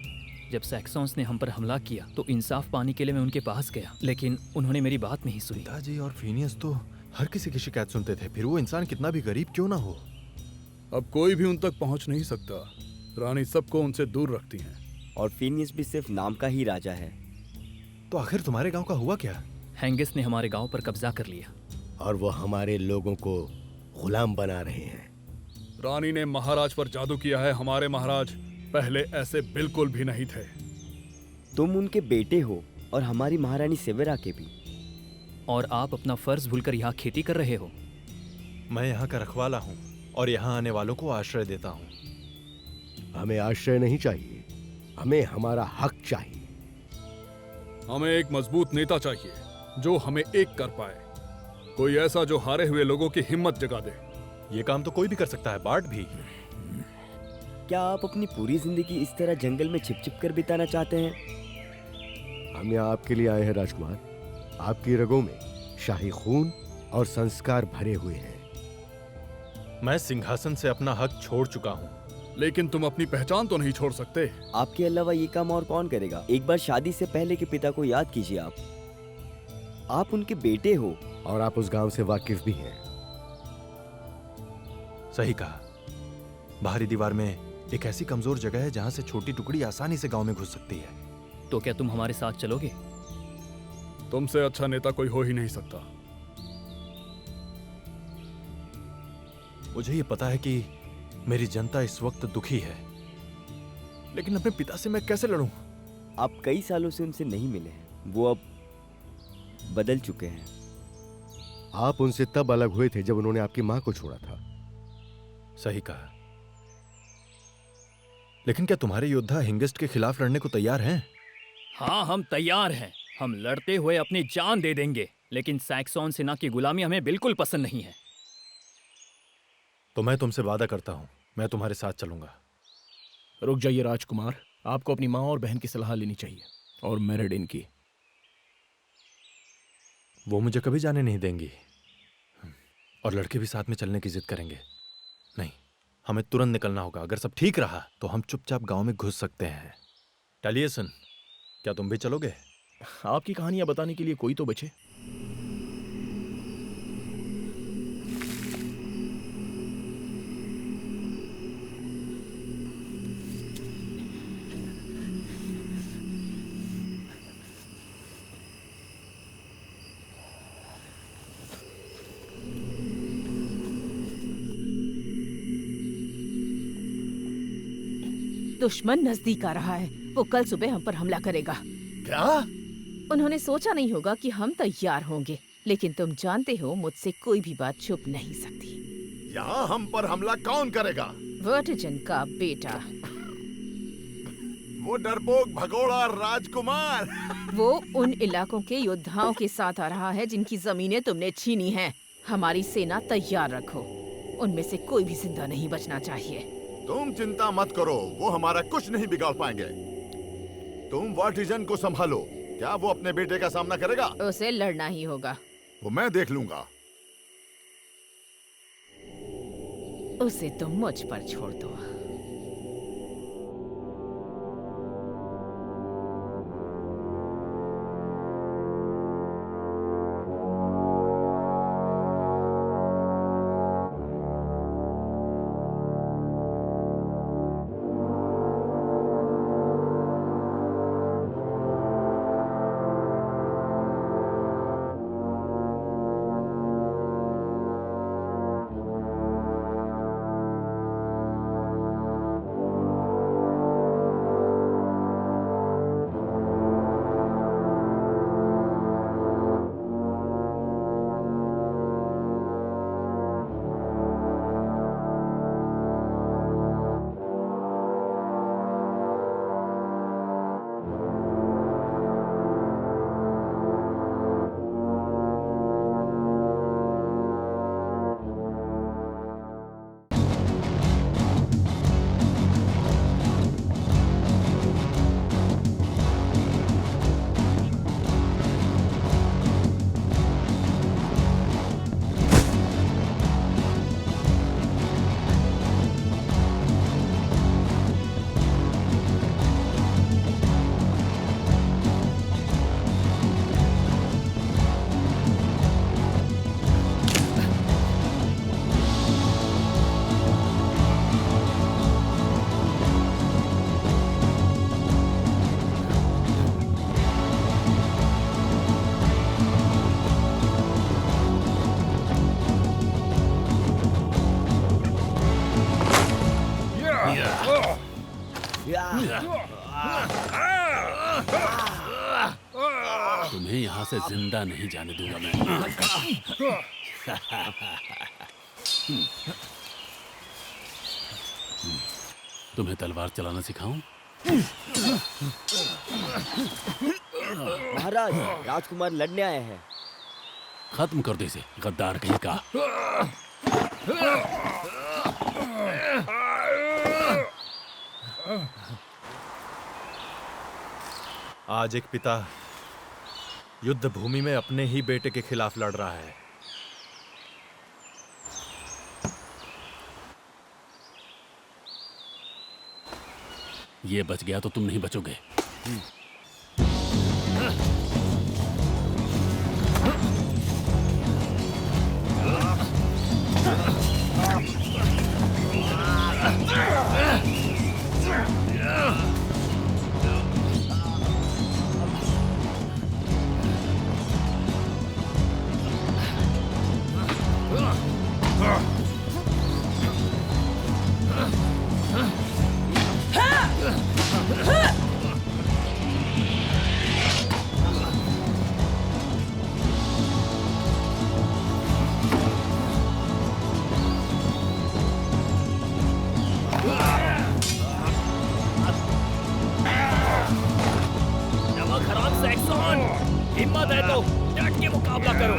जब सैक्सन्स ने हम पर हमला किया तो इंसाफ पाने के लिए मैं उनके पास गया, लेकिन उन्होंने मेरी बात नहीं सुनी। पिताजी और फिनियस तो हर किसी की शिकायत सुनते थे, फिर वो इंसान कितना भी गरीब क्यों ना हो। अब कोई भी उन तक पहुंच नहीं सकता। रानी सबको उनसे दूर रखती हैं। और फिनियस भी सिर्फ नाम का ही राजा है। तो आखिर तुम्हारे गांव का हुआ क्या? हैंगिस ने हमारे गांव पर कब्जा कर लिया और वो हमारे लोगों को गुलाम बना रहे हैं। रानी ने महाराज पर जादू किया है। हमारे महाराज पहले ऐसे बिल्कुल भी नहीं थे। तुम उनके बेटे हो और हमारी महारानी सेवेरा के भी। और आप अपना फर्ज भूलकर यहाँ खेती कर रहे हो। मैं यहाँ का रखवाला हूँ और यहाँ आने वालों को आश्रय देता हूँ। हमें आश्रय नहीं चाहिए, हमें हमारा हक चाहिए। हमें एक मजबूत नेता चाहिए जो हमें एक कर पाए। कोई ऐसा जो हारे हुए लोगों की हिम्मत जगा दे। ये काम तो कोई भी कर सकता है, बार्ट भी। क्या आप अपनी पूरी जिंदगी इस तरह जंगल में छिप छिप कर बिताना चाहते हैं? हम यहाँ आपके लिए आए हैं राजकुमार। आपकी रगों में शाही खून और संस्कार भरे हुए हैं। मैं सिंहासन से अपना हक छोड़ चुका हूँ। लेकिन तुम अपनी पहचान तो नहीं छोड़ सकते। आपके अलावा ये काम और कौन करेगा? एक बार शादी से पहले के पिता को याद कीजिए। आप उनके बेटे हो और आप उस गांव से वाकिफ भी हैं। सही कहा। बाहरी दीवार में एक ऐसी कमजोर जगह है जहां से छोटी टुकड़ी आसानी से गांव में घुस सकती है। तो क्या तुम हमारे साथ चलोगे? तुमसे अच्छा नेता कोई हो ही नहीं सकता। मुझे ये पता है कि मेरी जनता इस वक्त दुखी है, लेकिन अपने पिता से मैं कैसे लड़ूं? आप कई सालों से उनसे नहीं मिले हैं। वो अब बदल चुके हैं। आप उनसे तब अलग हुए थे जब उन्होंने आपकी मां को छोड़ा था। सही कहा। लेकिन क्या तुम्हारे योद्धा हिंगिस्ट के खिलाफ लड़ने को तैयार हैं? हाँ, हम तैयार हैं। हम लड़ते हुए अपनी जान दे देंगे। लेकिन सैक्सोन सेना की गुलामी हमें बिल्कुल पसंद नहीं है। तो मैं तुमसे वादा करता हूं, मैं तुम्हारे साथ चलूंगा। रुक जाइए राजकुमार, आपको अपनी माँ और बहन की सलाह लेनी चाहिए, और मेरेडिन की। वो मुझे कभी जाने नहीं देंगी, और लड़के भी साथ में चलने की जिद करेंगे। नहीं, हमें तुरंत निकलना होगा। अगर सब ठीक रहा तो हम चुपचाप गांव में घुस सकते हैं। टैलियसन, क्या तुम भी चलोगे? आपकी कहानियां बताने के लिए कोई तो बचे। दुश्मन नजदीक आ रहा है। वो कल सुबह हम पर हमला करेगा। क्या? उन्होंने सोचा नहीं होगा कि हम तैयार होंगे, लेकिन तुम जानते हो मुझसे कोई भी बात छुप नहीं सकती। यहाँ हम पर हमला कौन करेगा? वर्टिजन का बेटा। वो डरपोक भगोड़ा राजकुमार। वो उन इलाकों के योद्धाओं के साथ आ रहा है जिनकी जमीनें तुमने छीनी हैं। हमारी सेना तैयार रखो। उनमें से कोई भी जिंदा नहीं बचना चाहिए। तुम चिंता मत करो, वो हमारा कुछ नहीं बिगाड़ पाएंगे। तुम वर्टिजन को संभालो। क्या वो अपने बेटे का सामना करेगा? उसे लड़ना ही होगा। वो मैं देख लूंगा। उसे तुम मुझ पर छोड़ दो। तुम्हें यहाँ से जिंदा नहीं जाने दूंगा मैं। तुम्हें तलवार चलाना सिखाऊं? महाराज, राजकुमार लड़ने आए हैं। खत्म कर दे इसे, गद्दार कहीं का। आज एक पिता युद्ध भूमि में अपने ही बेटे के खिलाफ लड़ रहा है। ये बच गया तो तुम नहीं बचोगे। हिम्मत है तो डट के मुकाबला करो।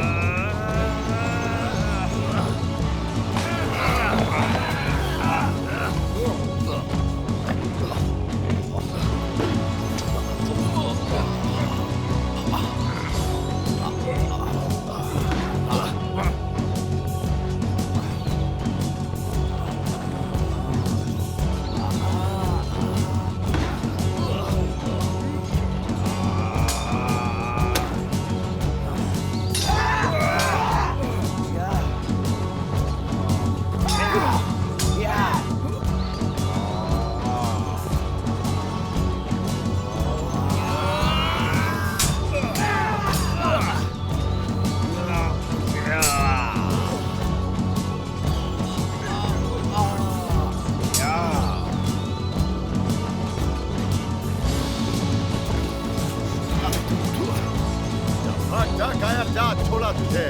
जा कायर जा, छोड़ा तुझे।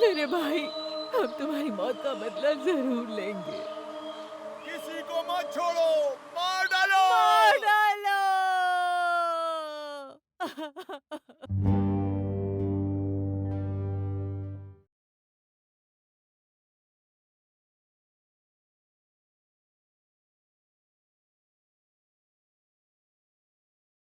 मेरे भाई, हम तुम्हारी मौत का बदला जरूर लेंगे। किसी को मत छोड़ो, मार डालो। मार डालो।